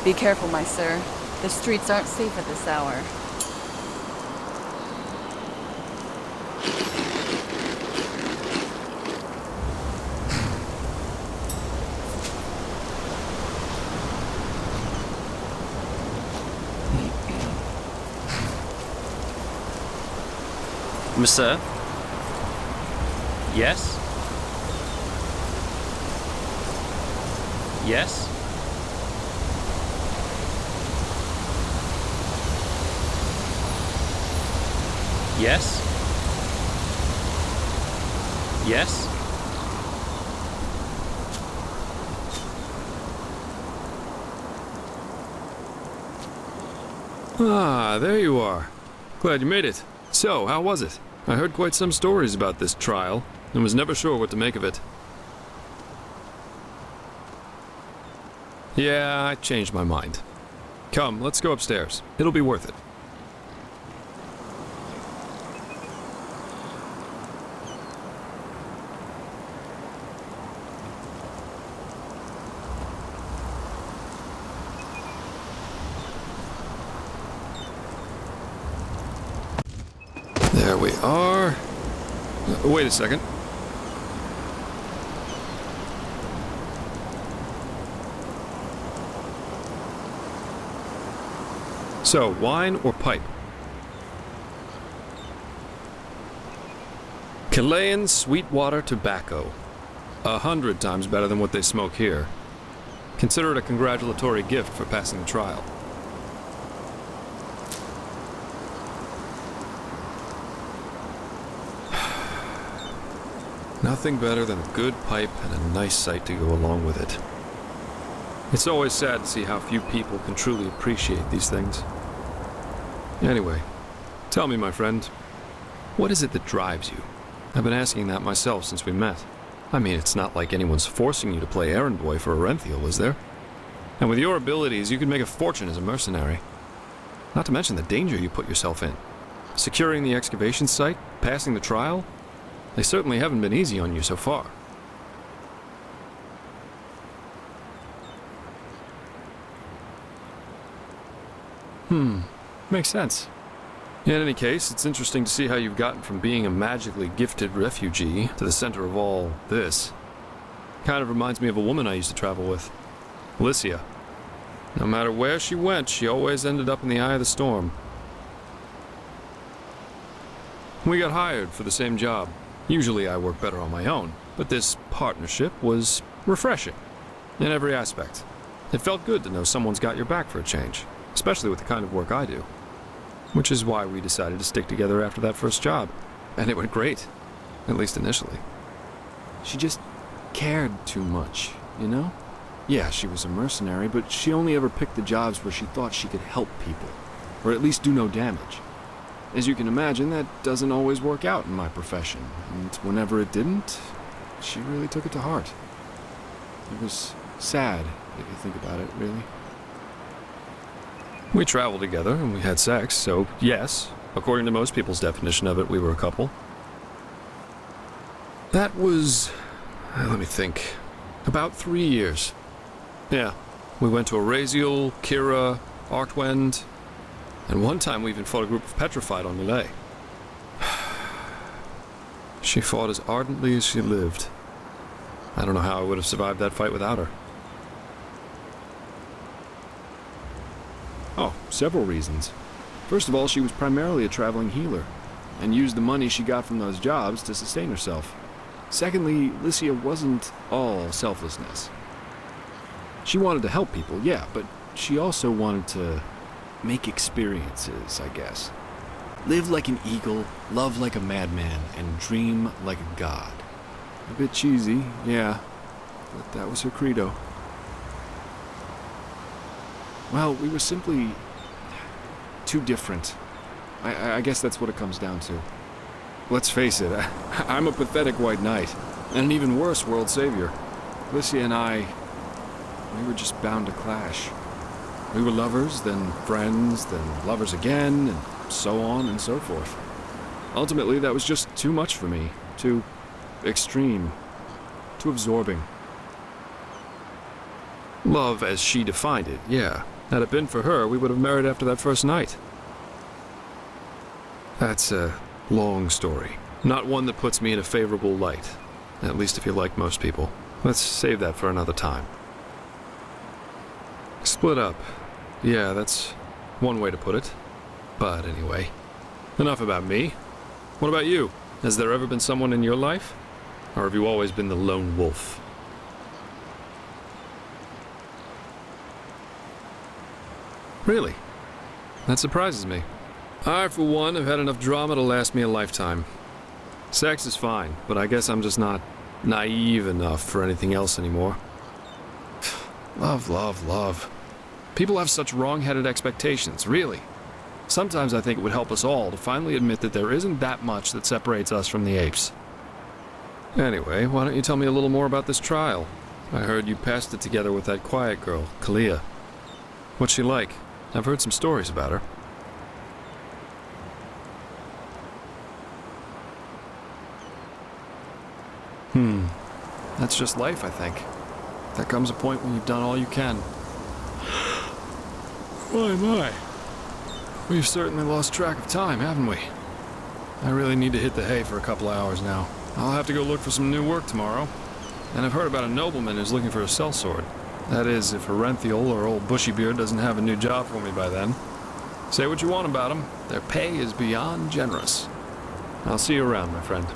Be careful, my sir. The streets aren't safe at this hour. Sir? Yes? Yes? Yes? Yes? Ah, there you are. Glad you made it. So, how was it? I heard quite some stories about this trial, and was never sure what to make of it. Yeah, I changed my mind. Come, let's go upstairs. It'll be worth it. There we are. Wait a second. So, wine or pipe? Chilean Sweetwater tobacco. 100 times better than what they smoke here. Consider it a congratulatory gift for passing the trial. Nothing better than a good pipe and a nice sight to go along with it. It's always sad to see how few people can truly appreciate these things. Anyway, tell me, my friend, what is it that drives you? I've been asking that myself since we met. I mean, it's not like anyone's forcing you to play errand boy for Orenthiel, is there? And with your abilities, you could make a fortune as a mercenary. Not to mention the danger you put yourself in. Securing the excavation site, passing the trial, they certainly haven't been easy on you so far. Makes sense. In any case, it's interesting to see how you've gotten from being a magically gifted refugee to the center of all this. Kind of reminds me of a woman I used to travel with, Alicia. No matter where she went, she always ended up in the eye of the storm. We got hired for the same job. Usually I work better on my own, but this partnership was refreshing in every aspect. It felt good to know someone's got your back for a change, especially with the kind of work I do. Which is why we decided to stick together after that first job. And it went great, at least initially. She just cared too much, you know? Yeah, she was a mercenary, but she only ever picked the jobs where she thought she could help people, or at least do no damage. As you can imagine, that doesn't always work out in my profession, and whenever it didn't, she really took it to heart. It was sad, if you think about it, really. We traveled together, and we had sex, so yes, according to most people's definition of it, we were a couple. That was, let me think, about 3 years. Yeah, we went to Araziel, Kira, Artwend, and one time we even fought a group of Petrified on Millet. She fought as ardently as she lived. I don't know how I would have survived that fight without her. Oh, several reasons. First of all, she was primarily a traveling healer, and used the money she got from those jobs to sustain herself. Secondly, Alicia wasn't all selflessness. She wanted to help people, yeah, but she also wanted to make experiences, I guess. Live like an eagle, love like a madman, and dream like a god. A bit cheesy, yeah, but that was her credo. Well, we were simply too different. I guess that's what it comes down to. Let's face it, I'm a pathetic white knight, and an even worse world savior. Alicia and I, we were just bound to clash. We were lovers, then friends, then lovers again, and so on and so forth. Ultimately, that was just too much for me. Too extreme. Too absorbing. Love as she defined it, yeah. Had it been for her, we would have married after that first night. That's a long story. Not one that puts me in a favorable light. At least if you're like most people. Let's save that for another time. Split up. Yeah, that's one way to put it. But anyway, enough about me. What about you? Has there ever been someone in your life? Or have you always been the lone wolf? Really? That surprises me. I, for one, have had enough drama to last me a lifetime. Sex is fine, but I guess I'm just not naive enough for anything else anymore. Love, love, love. People have such wrong-headed expectations, really. Sometimes I think it would help us all to finally admit that there isn't that much that separates us from the apes. Anyway, why don't you tell me a little more about this trial? I heard you passed it together with that quiet girl, Kalia. What's she like? I've heard some stories about her. That's just life, I think. There comes a point when you've done all you can. My. We've certainly lost track of time, haven't we? I really need to hit the hay for a couple of hours now. I'll have to go look for some new work tomorrow. And I've heard about a nobleman who's looking for a sellsword. That is, if Orenthiel or old Bushybeard doesn't have a new job for me by then. Say what you want about them, their pay is beyond generous. I'll see you around, my friend.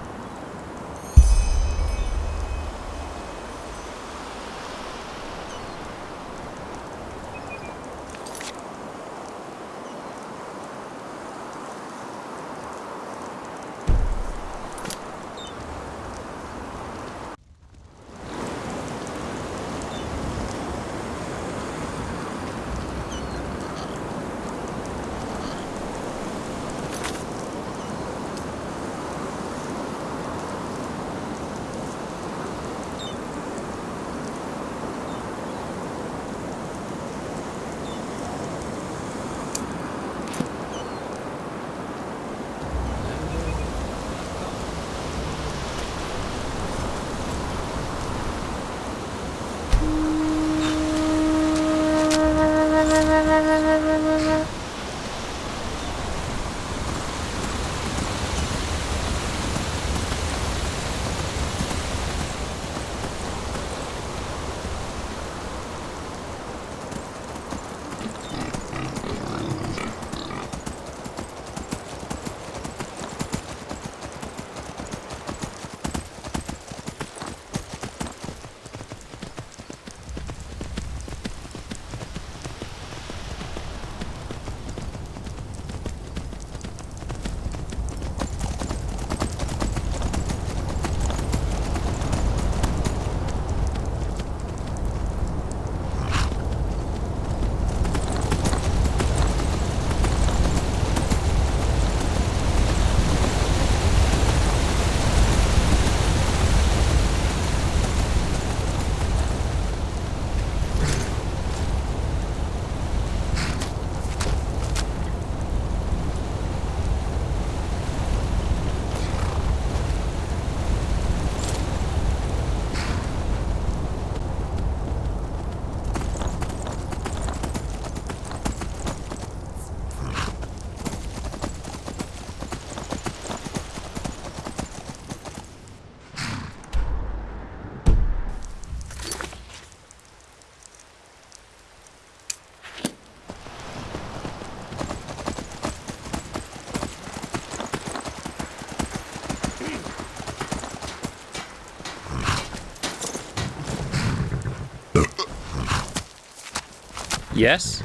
Yes?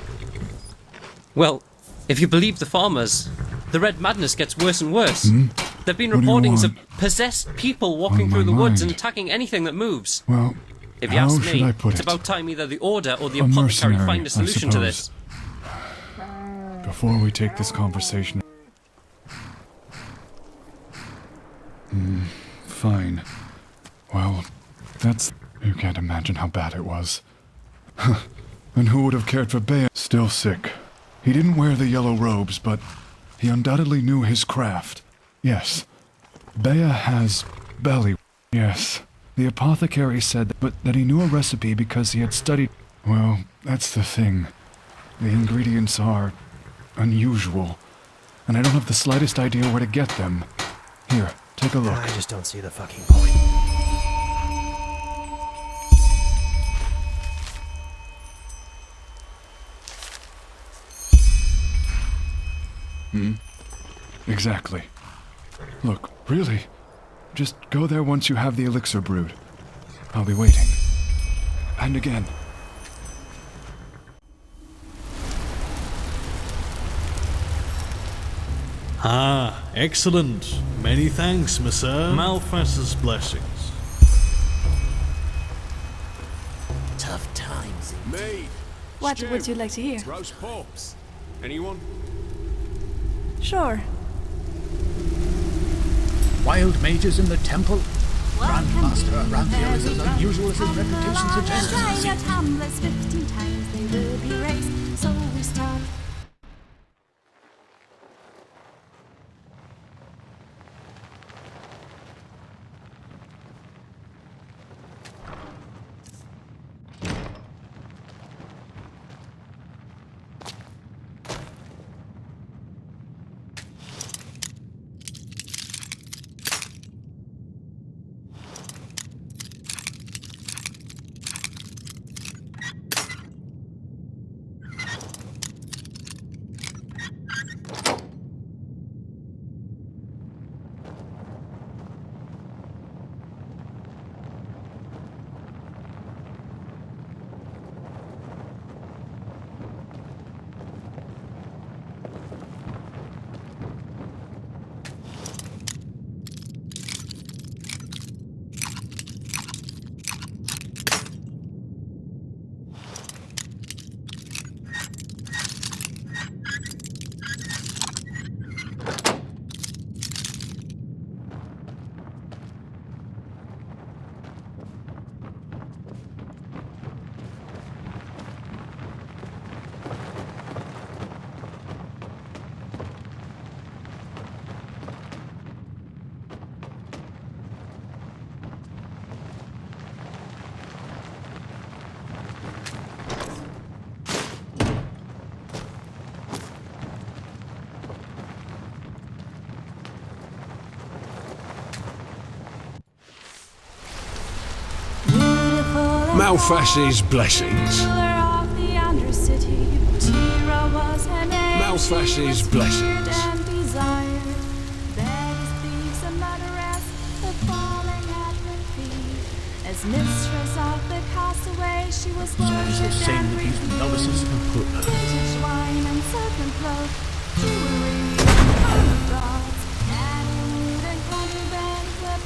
Well, if you believe the farmers, the Red Madness gets worse and worse. There've been reportings of possessed people walking through the woods and attacking anything that moves. Well, if you ask me, it's about time either the Order or the Apothecary find a solution to this. Before we take this conversation... Fine. Well, that's... You can't imagine how bad it was. And who would have cared for Bea? Still sick. He didn't wear the yellow robes, but he undoubtedly knew his craft. Yes. Bea has belly. Yes. The apothecary said that he knew a recipe because he had studied... Well, that's the thing. The ingredients are... unusual. And I don't have the slightest idea where to get them. Here, take a look. I just don't see the fucking point. Exactly. Look, really, just go there once you have the elixir brewed. I'll be waiting. And again. Ah, excellent. Many thanks, Monsieur. Malphas's blessings. Tough times. Me. What would you like to hear? Roast pops. Anyone? Sure. Wild mages in the temple. Grandmaster around here is as unusual as his reputation suggests. Try your tumblers 15 times, they will be raised, so we start. Malphas's blessings. Malphas's blessings. As mistress of the castaway, she was It's the same with these novices who put her. vintage wine and silken cloth, jewelry, gods, and and contrabands were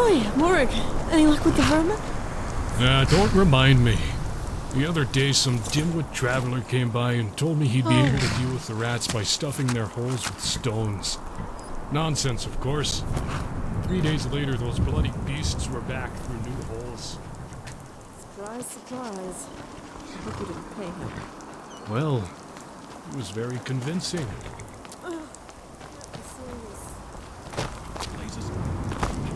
Hi, Morag. Any luck with the vermin? Don't remind me. The other day, some dimwit traveler came by and told me he'd be able to deal with the rats by stuffing their holes with stones. Nonsense, of course. 3 days later, those bloody beasts were back through new holes. Surprise, surprise. I hope you didn't pay him. Well, it was very convincing. I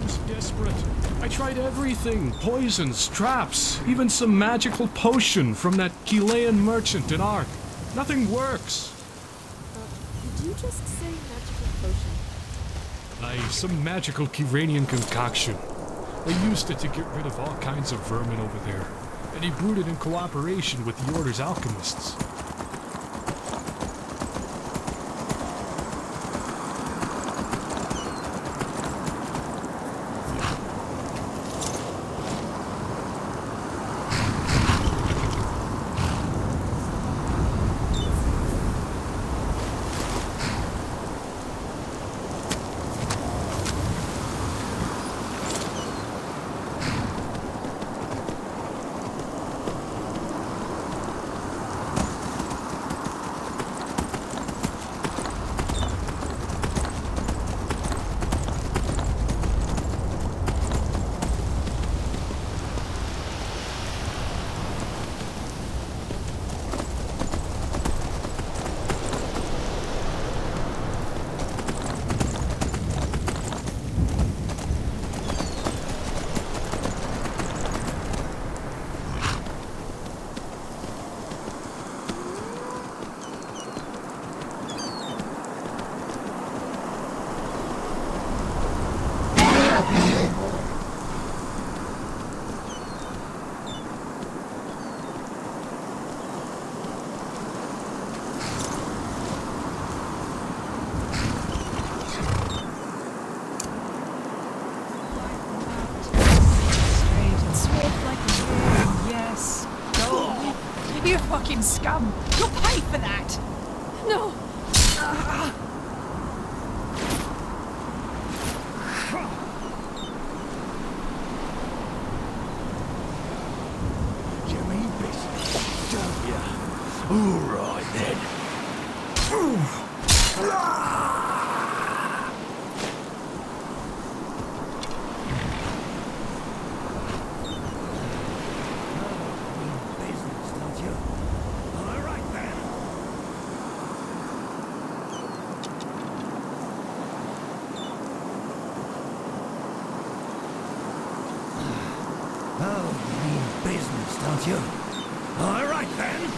was desperate. I tried everything. Poisons, traps, even some magical potion from that Chilean merchant in Ark. Nothing works. Did you just say magical potion? Some magical Kiranian concoction. They used it to get rid of all kinds of vermin over there. And he brewed it in cooperation with the Order's alchemists. You fucking scum! You'll pay for that! No! You mean business, don't ya? All right then. Don't you? All right then.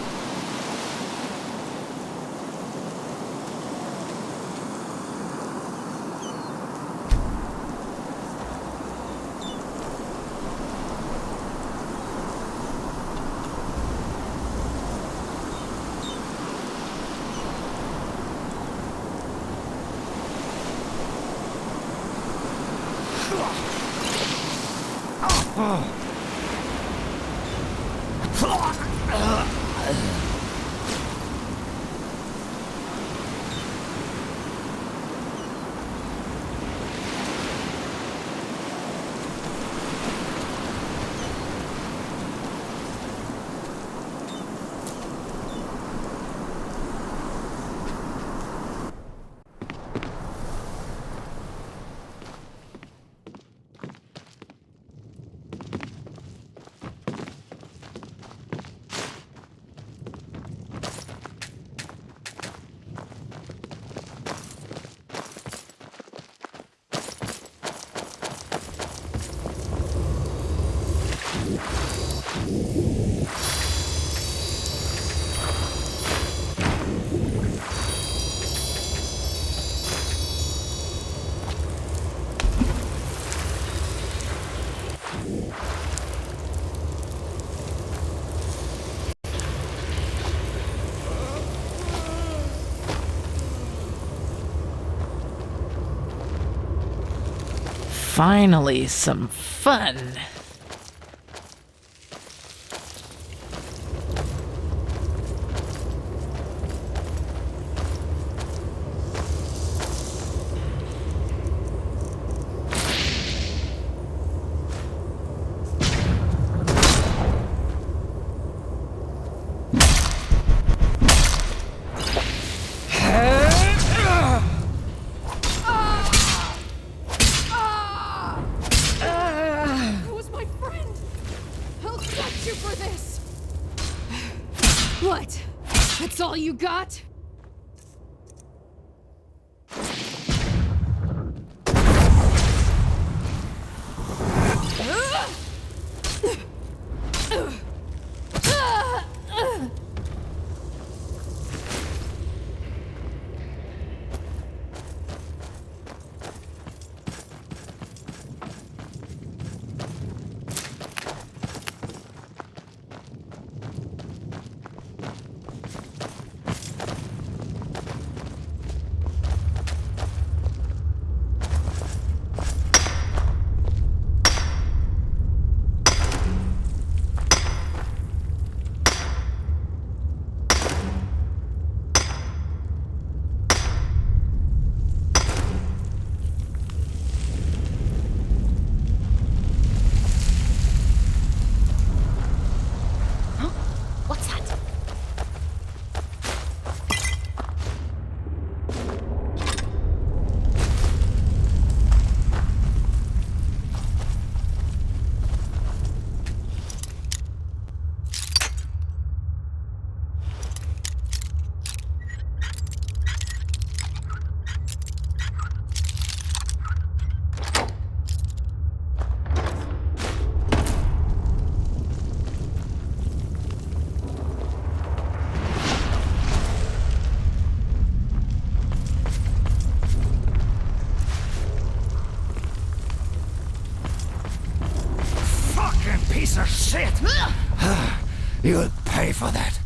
Finally, some fun. What? That's all you got? Piece of shit! You'll pay for that.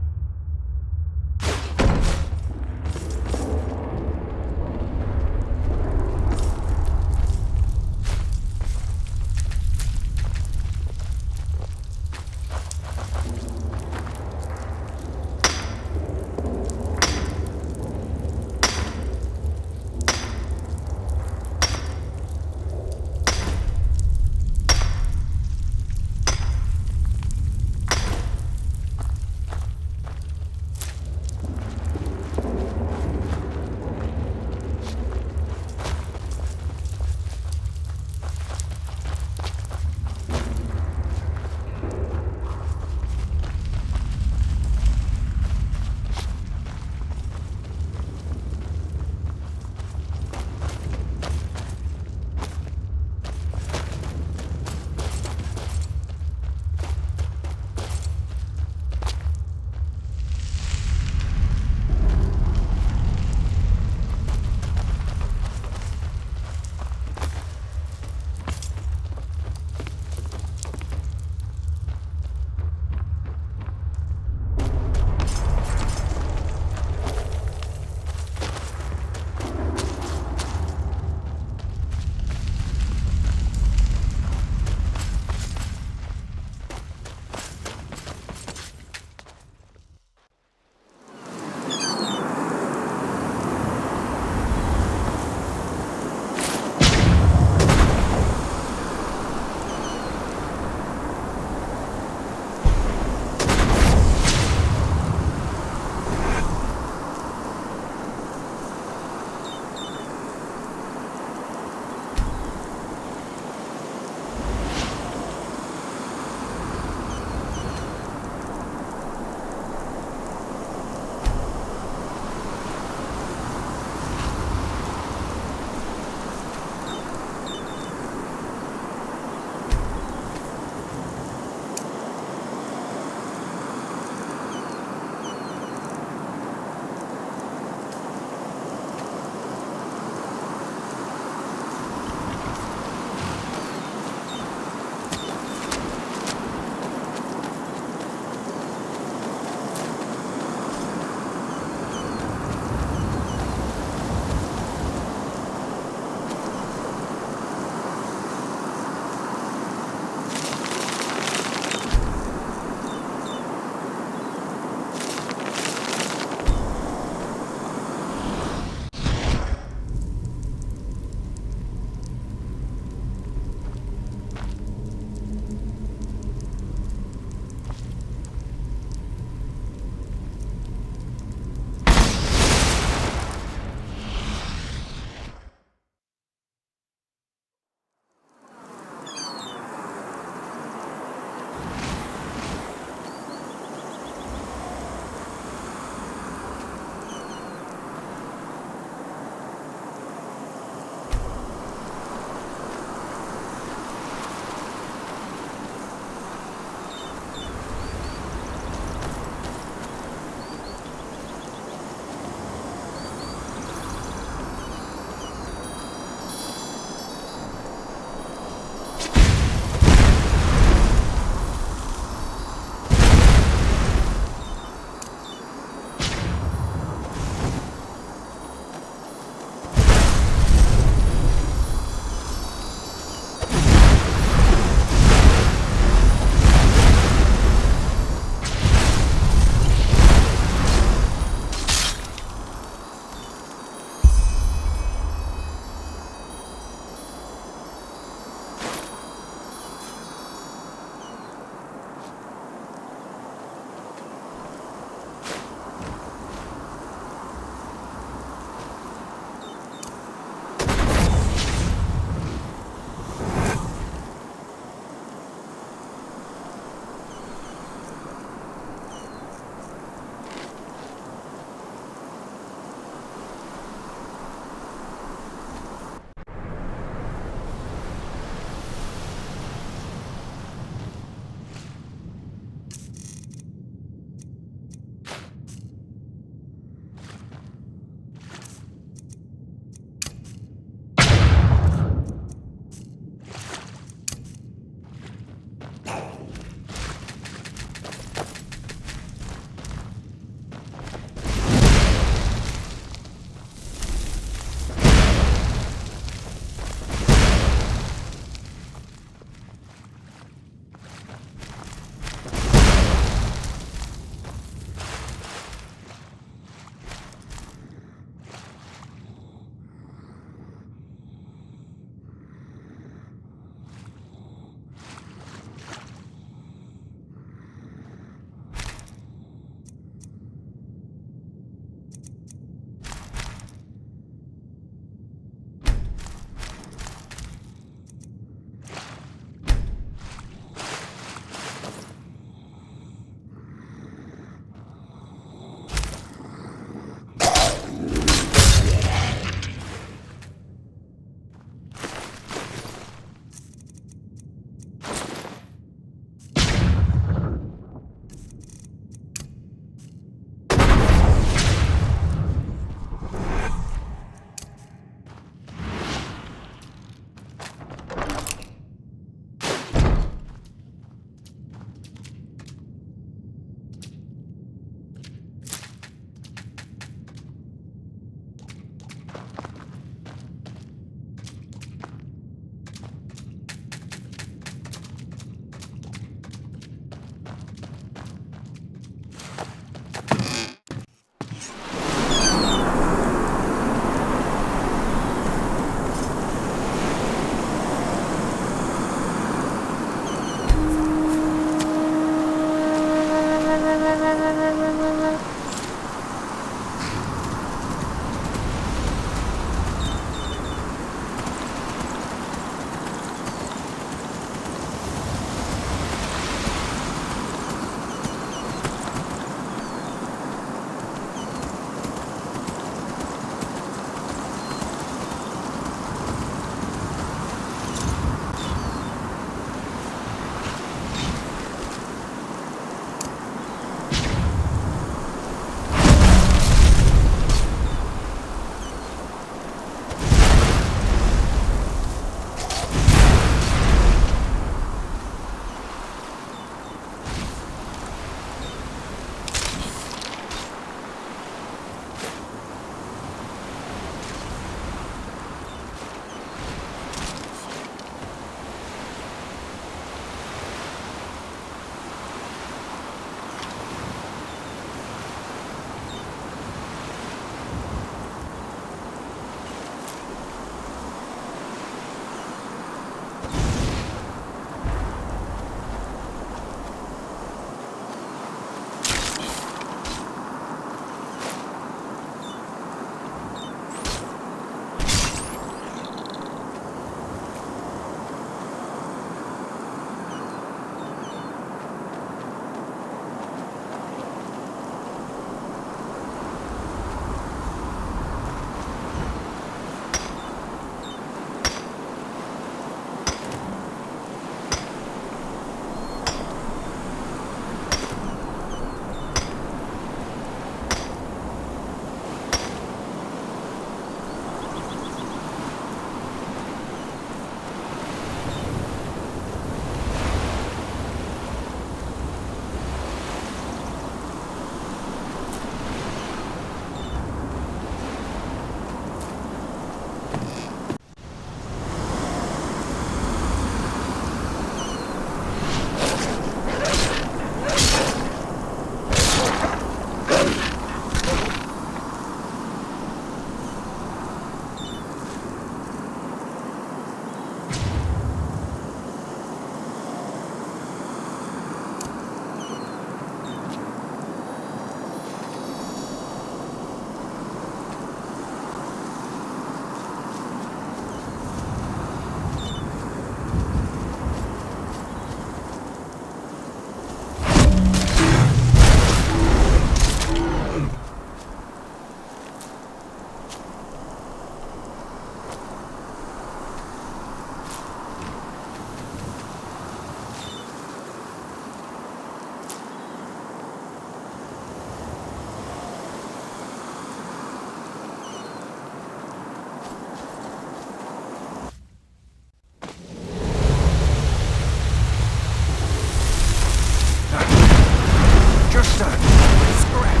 Just a scratch.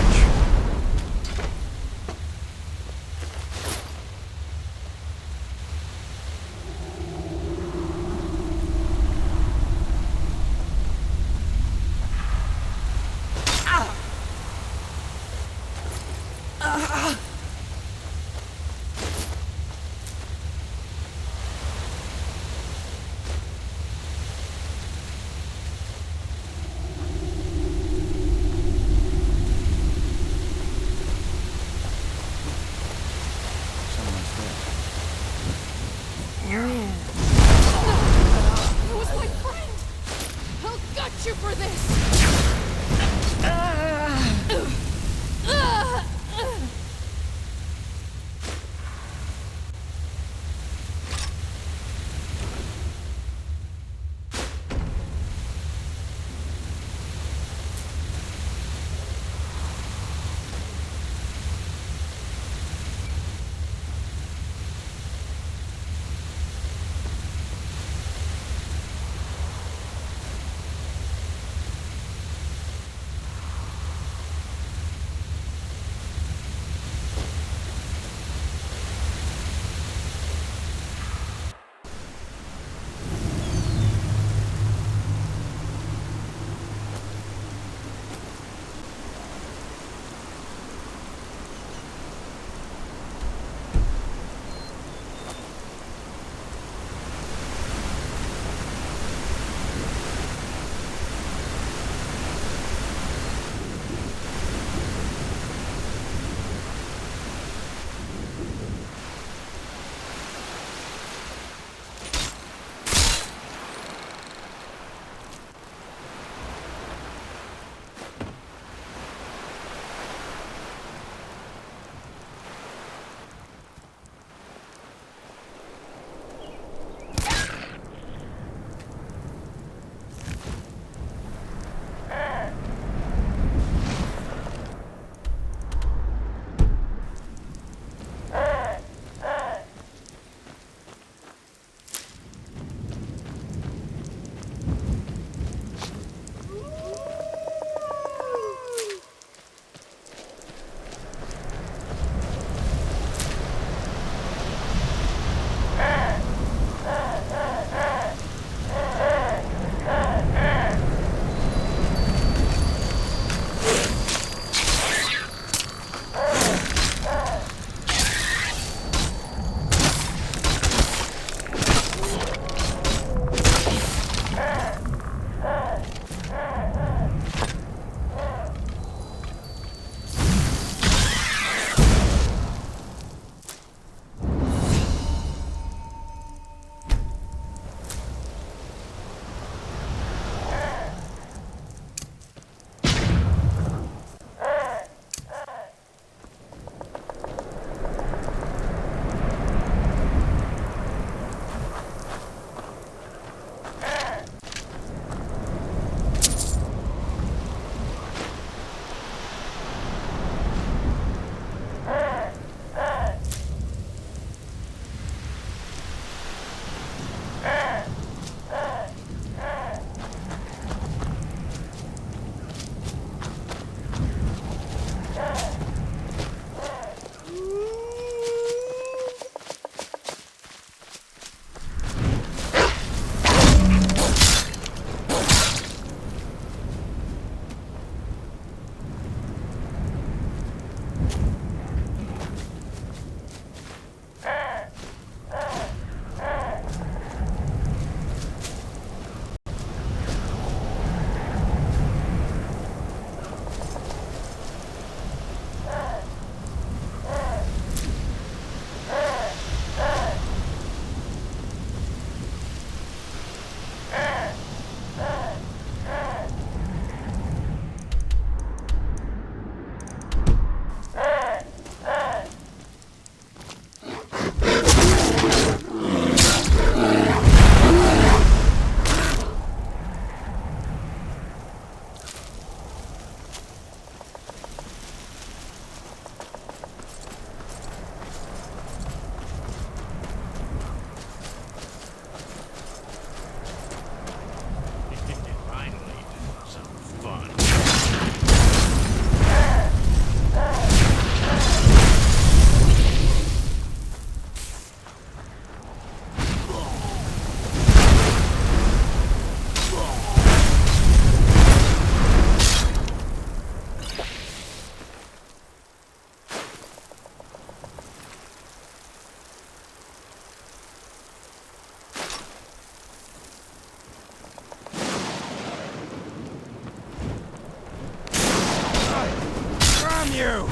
you!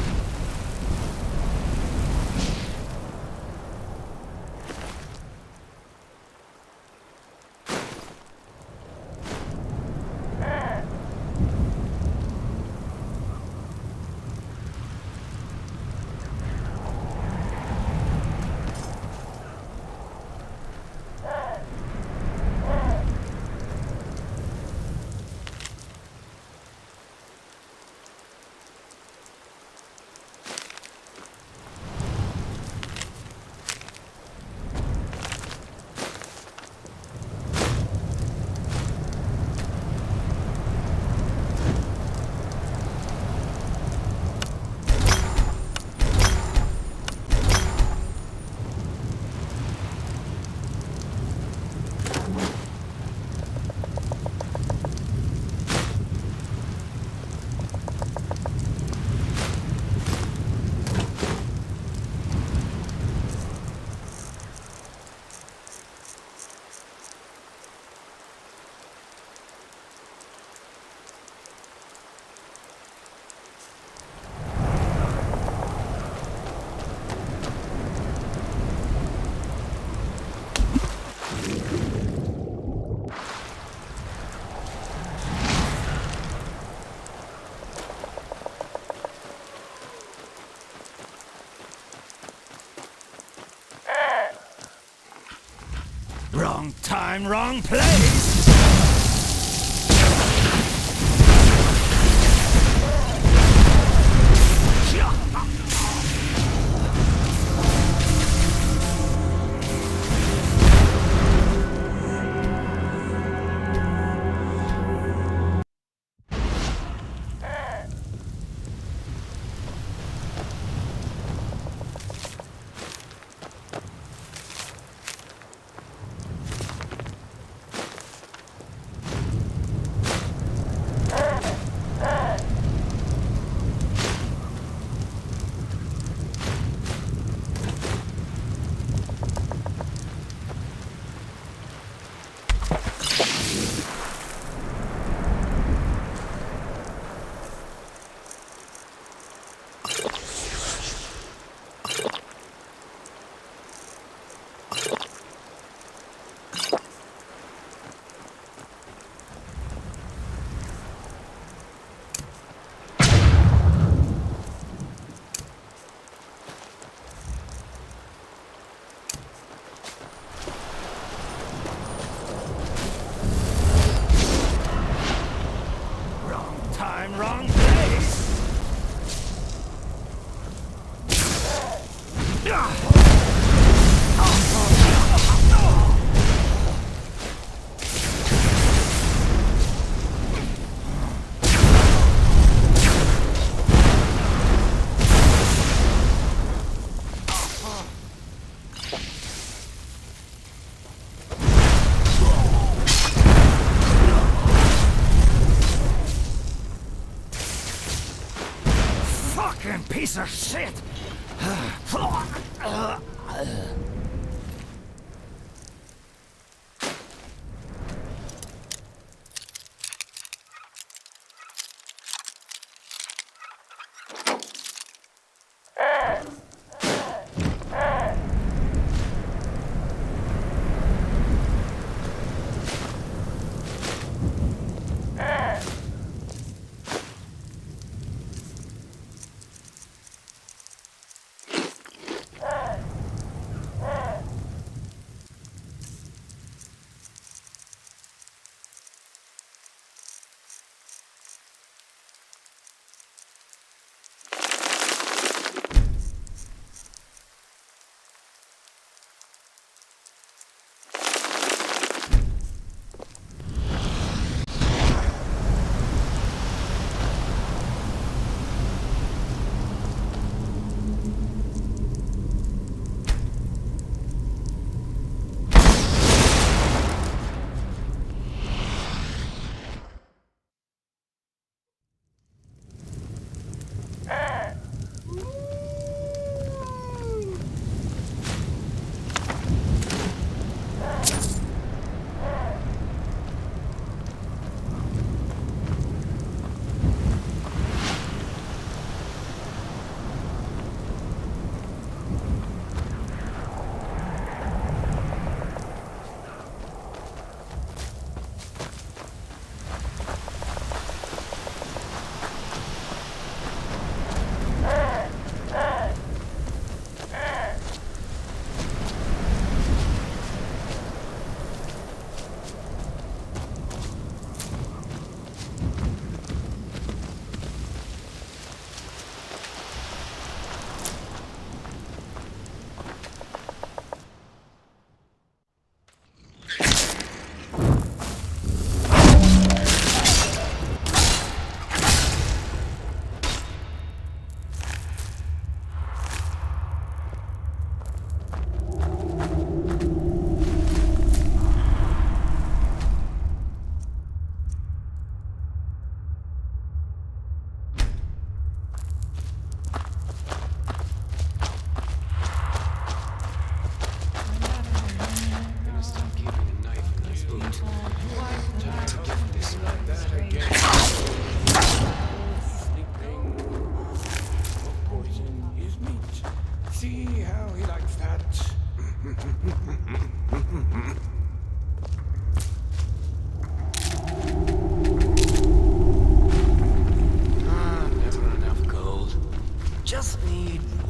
Wrong time, wrong place! Wrong place! Fucking piece of shit!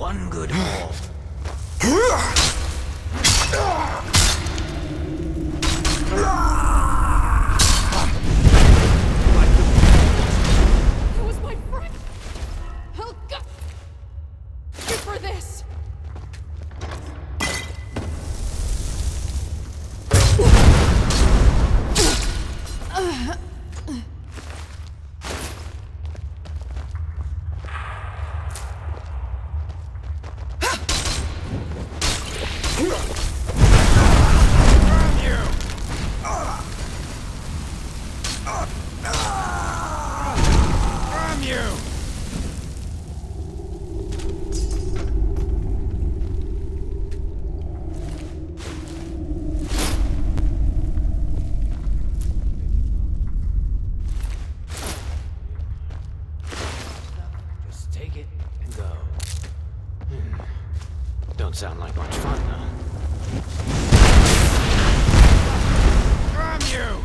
one good haul. It was my friend. I'll go you for this. Just take it and go. Don't sound like much fun, though. Damn you!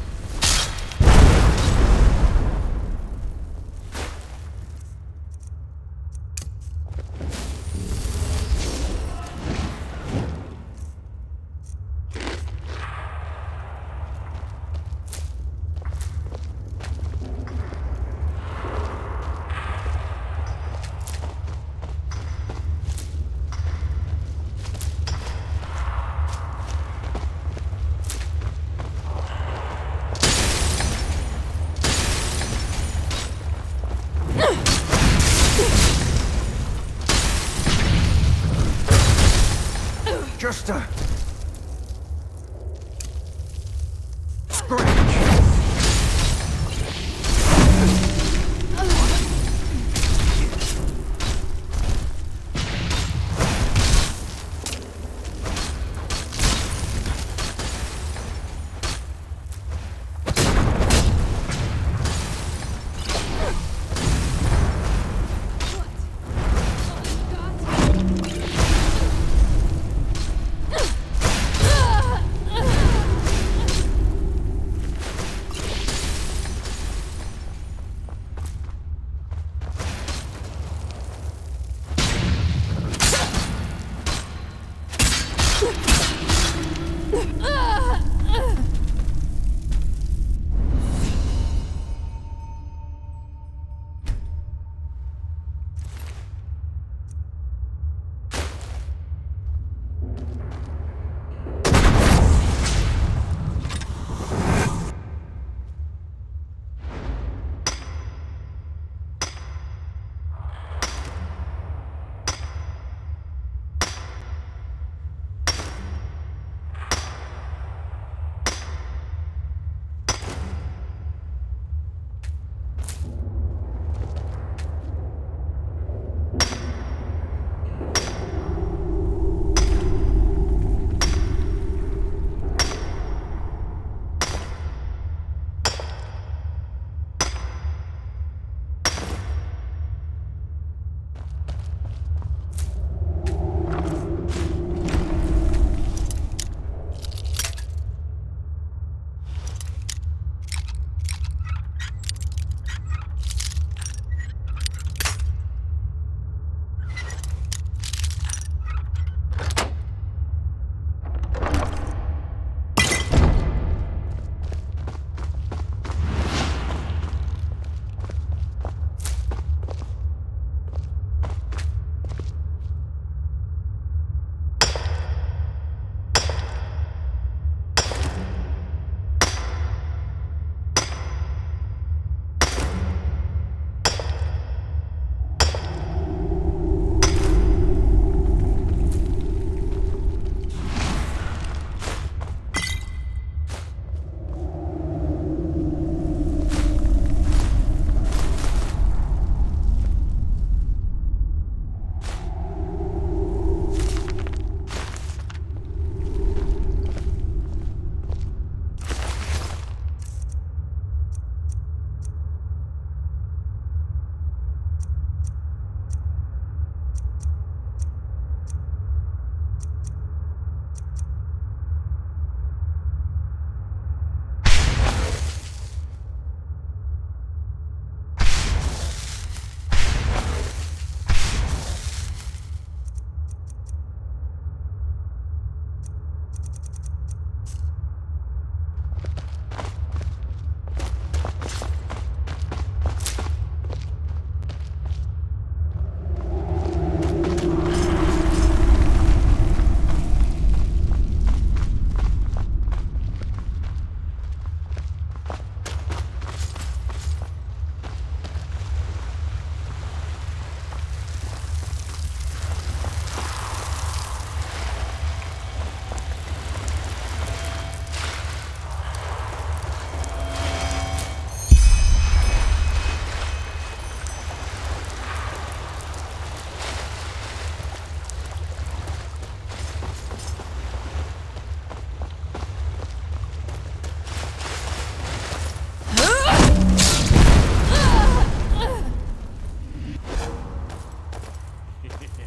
Just a scratch.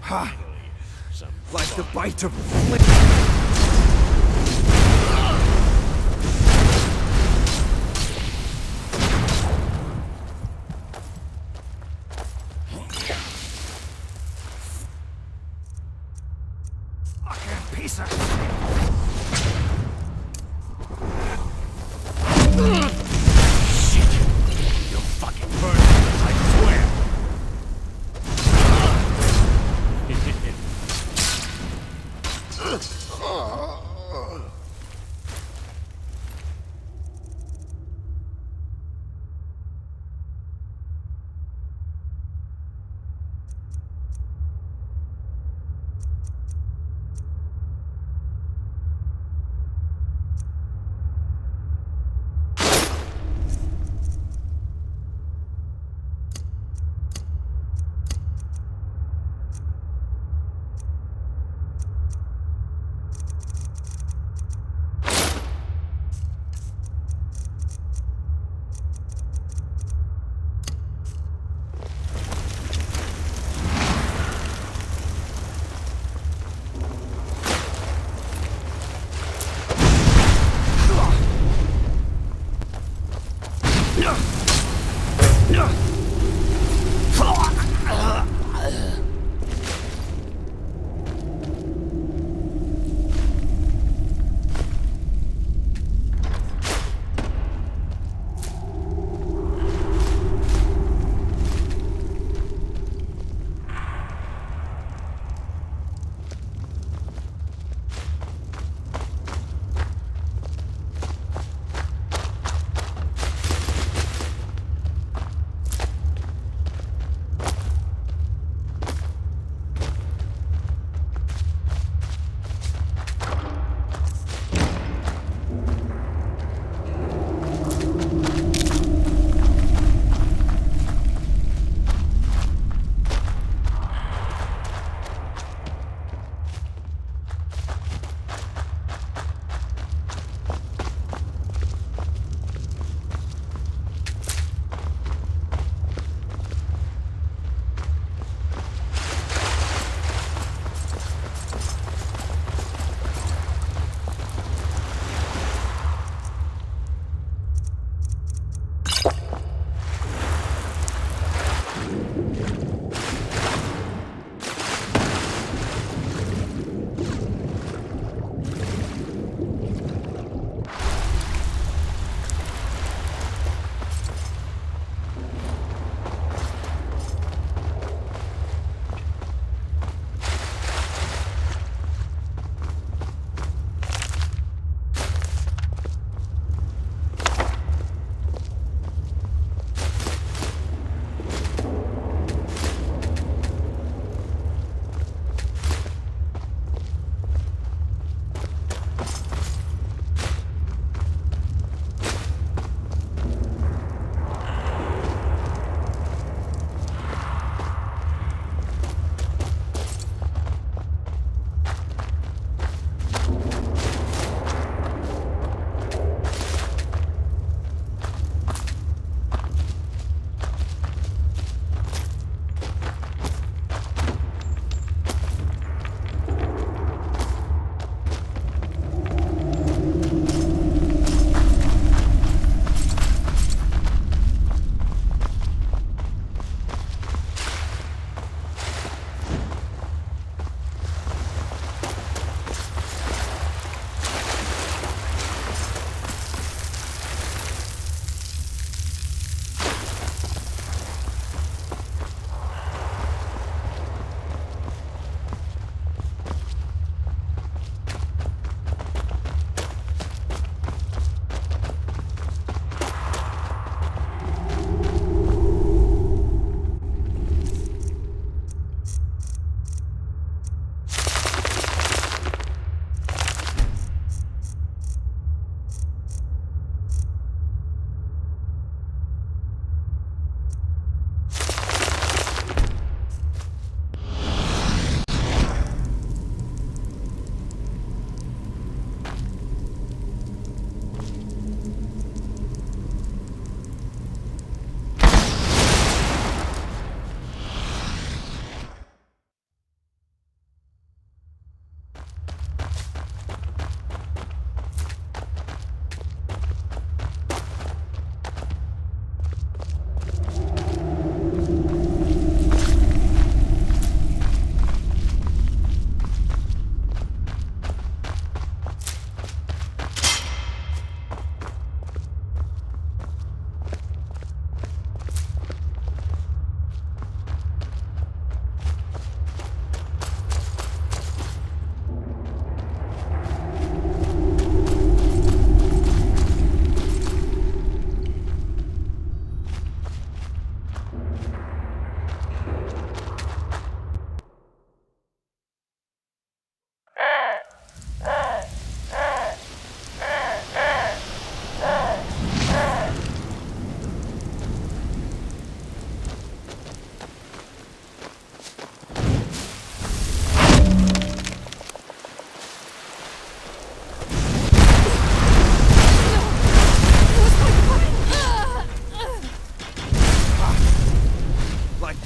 Ha! Like the bite of fucking piece of shit. You'll fucking burn, I swear.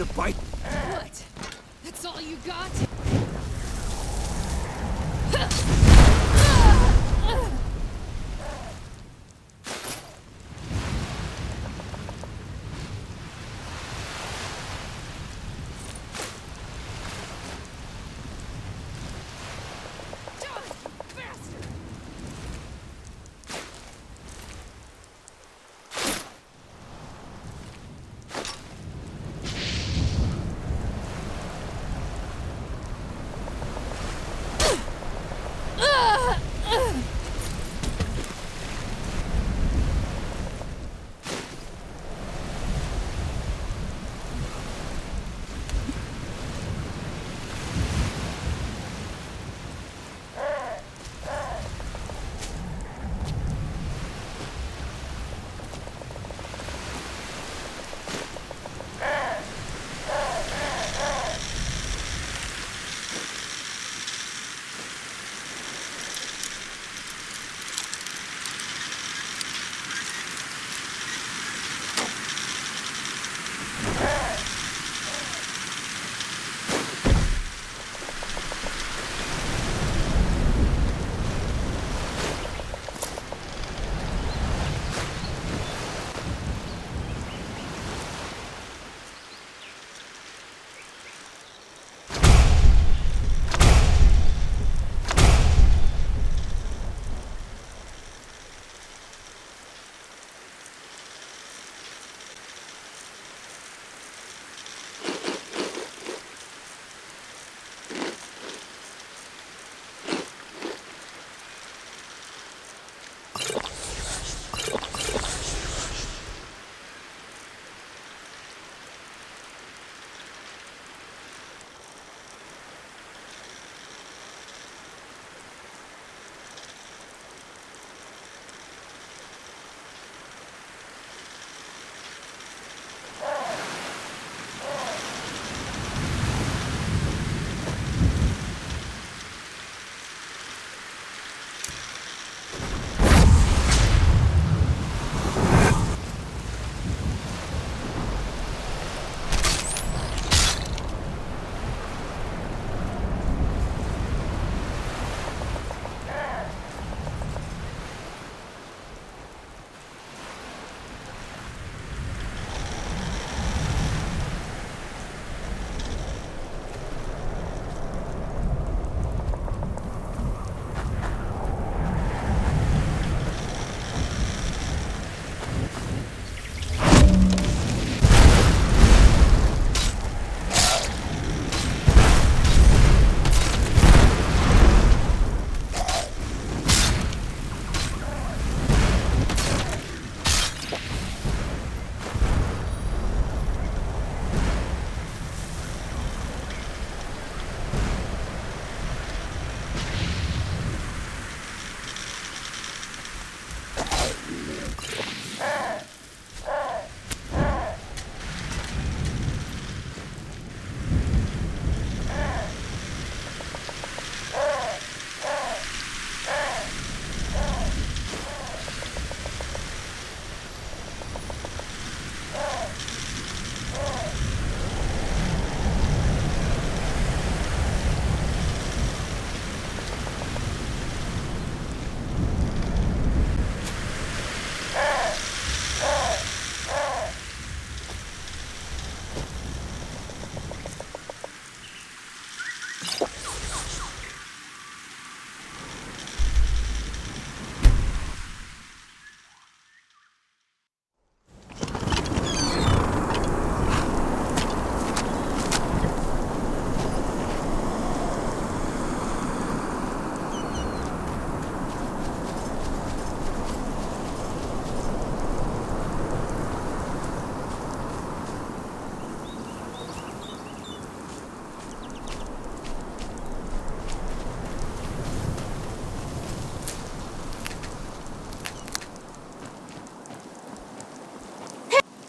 to bite. What? That's all you got?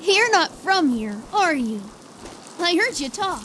You're not from here, are you? I heard you talk.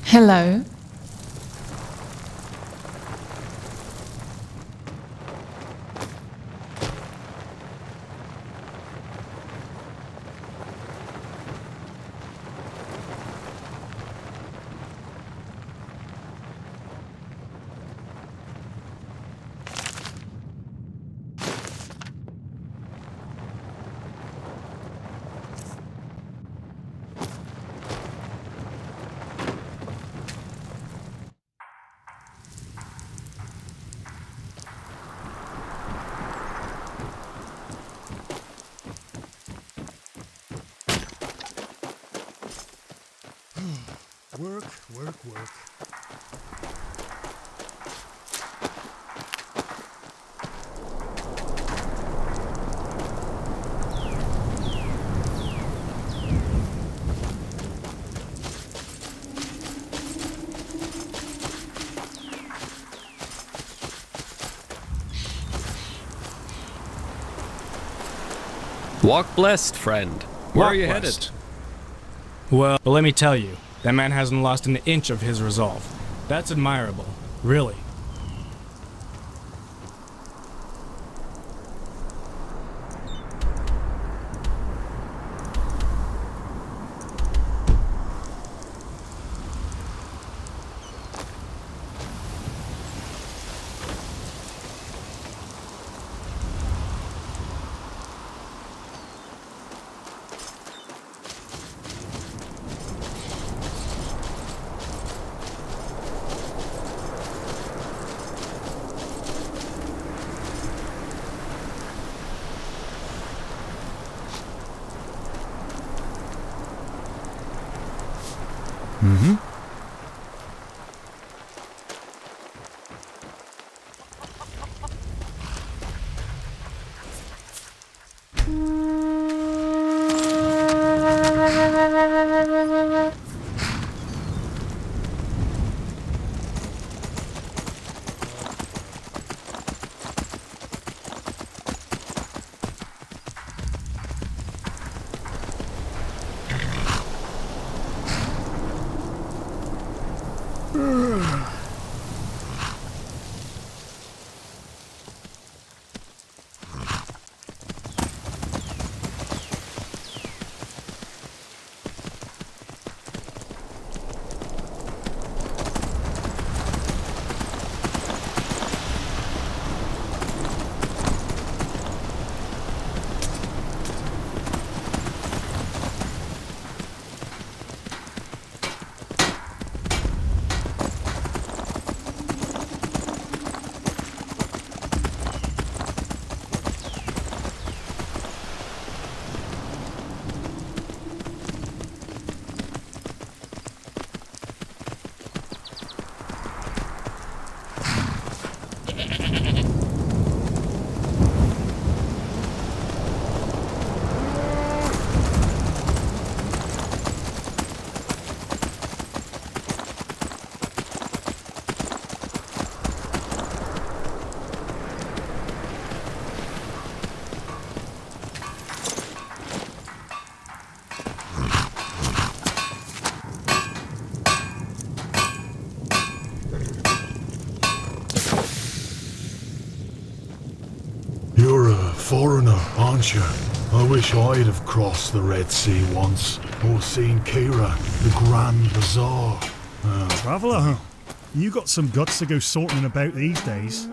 Hello. Work, work, work. Walk blessed, friend. Where are you blessed. headed? Well, let me tell you, that man hasn't lost an inch of his resolve. That's admirable, really. Mm-hmm. You're a foreigner, aren't you? I wish I'd have crossed the Red Sea once, or seen Kira, the Grand Bazaar. Traveller, huh? You got some guts to go sorting about these days.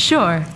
Sure.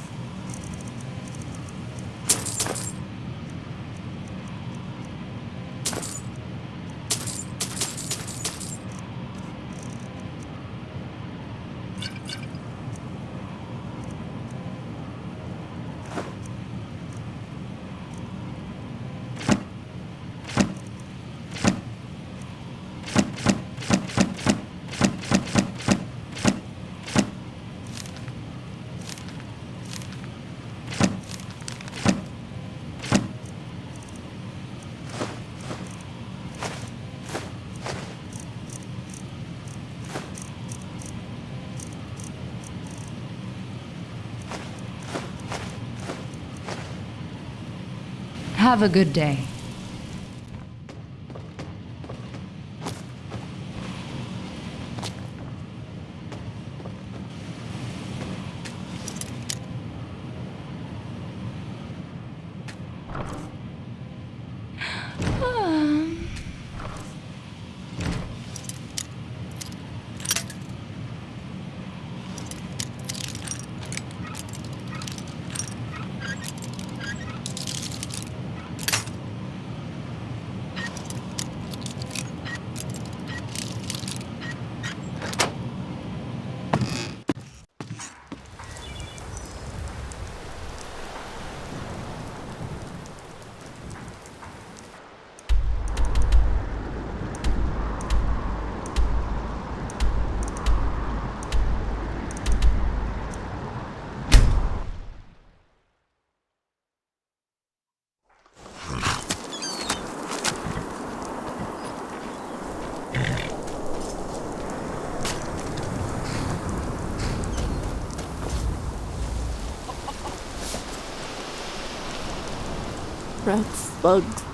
Have a good day. Rats, bugs.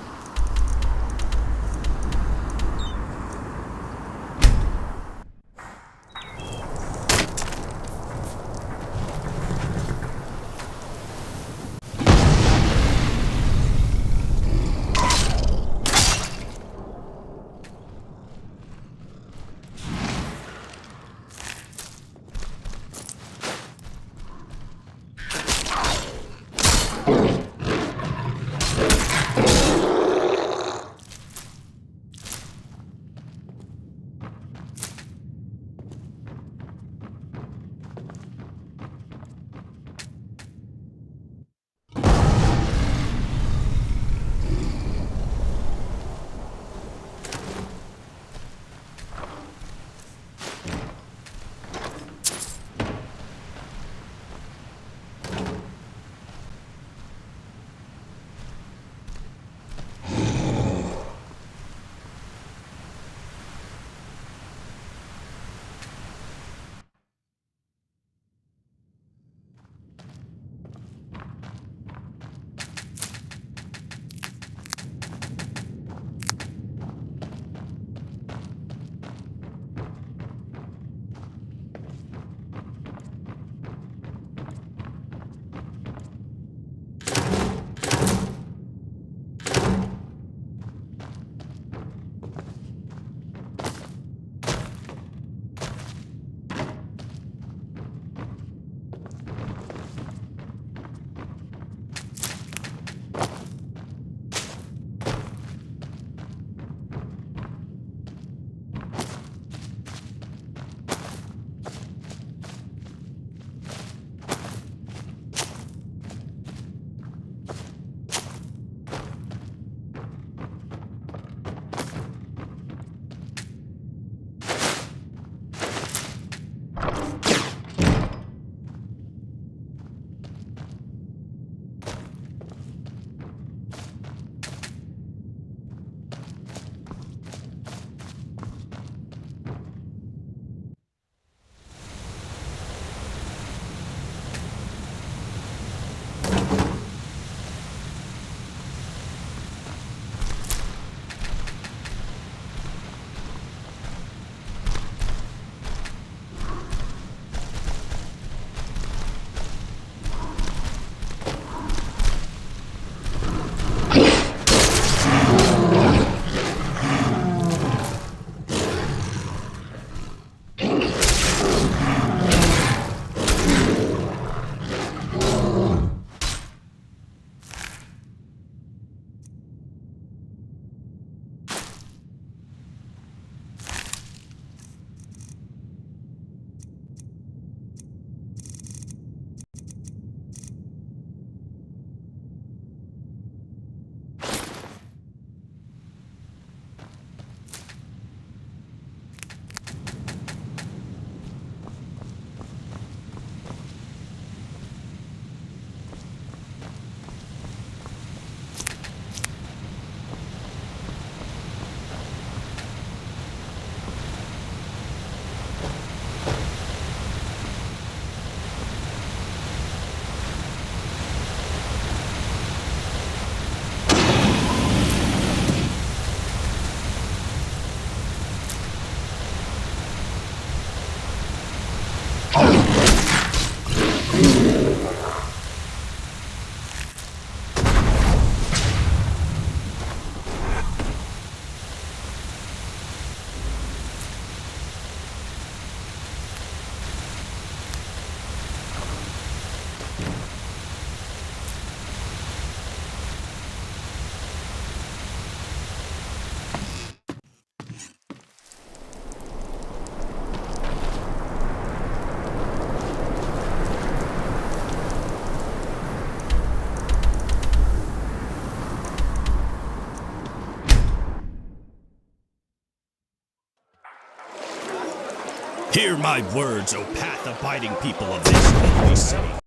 Hear my words, O path-abiding people of this holy city.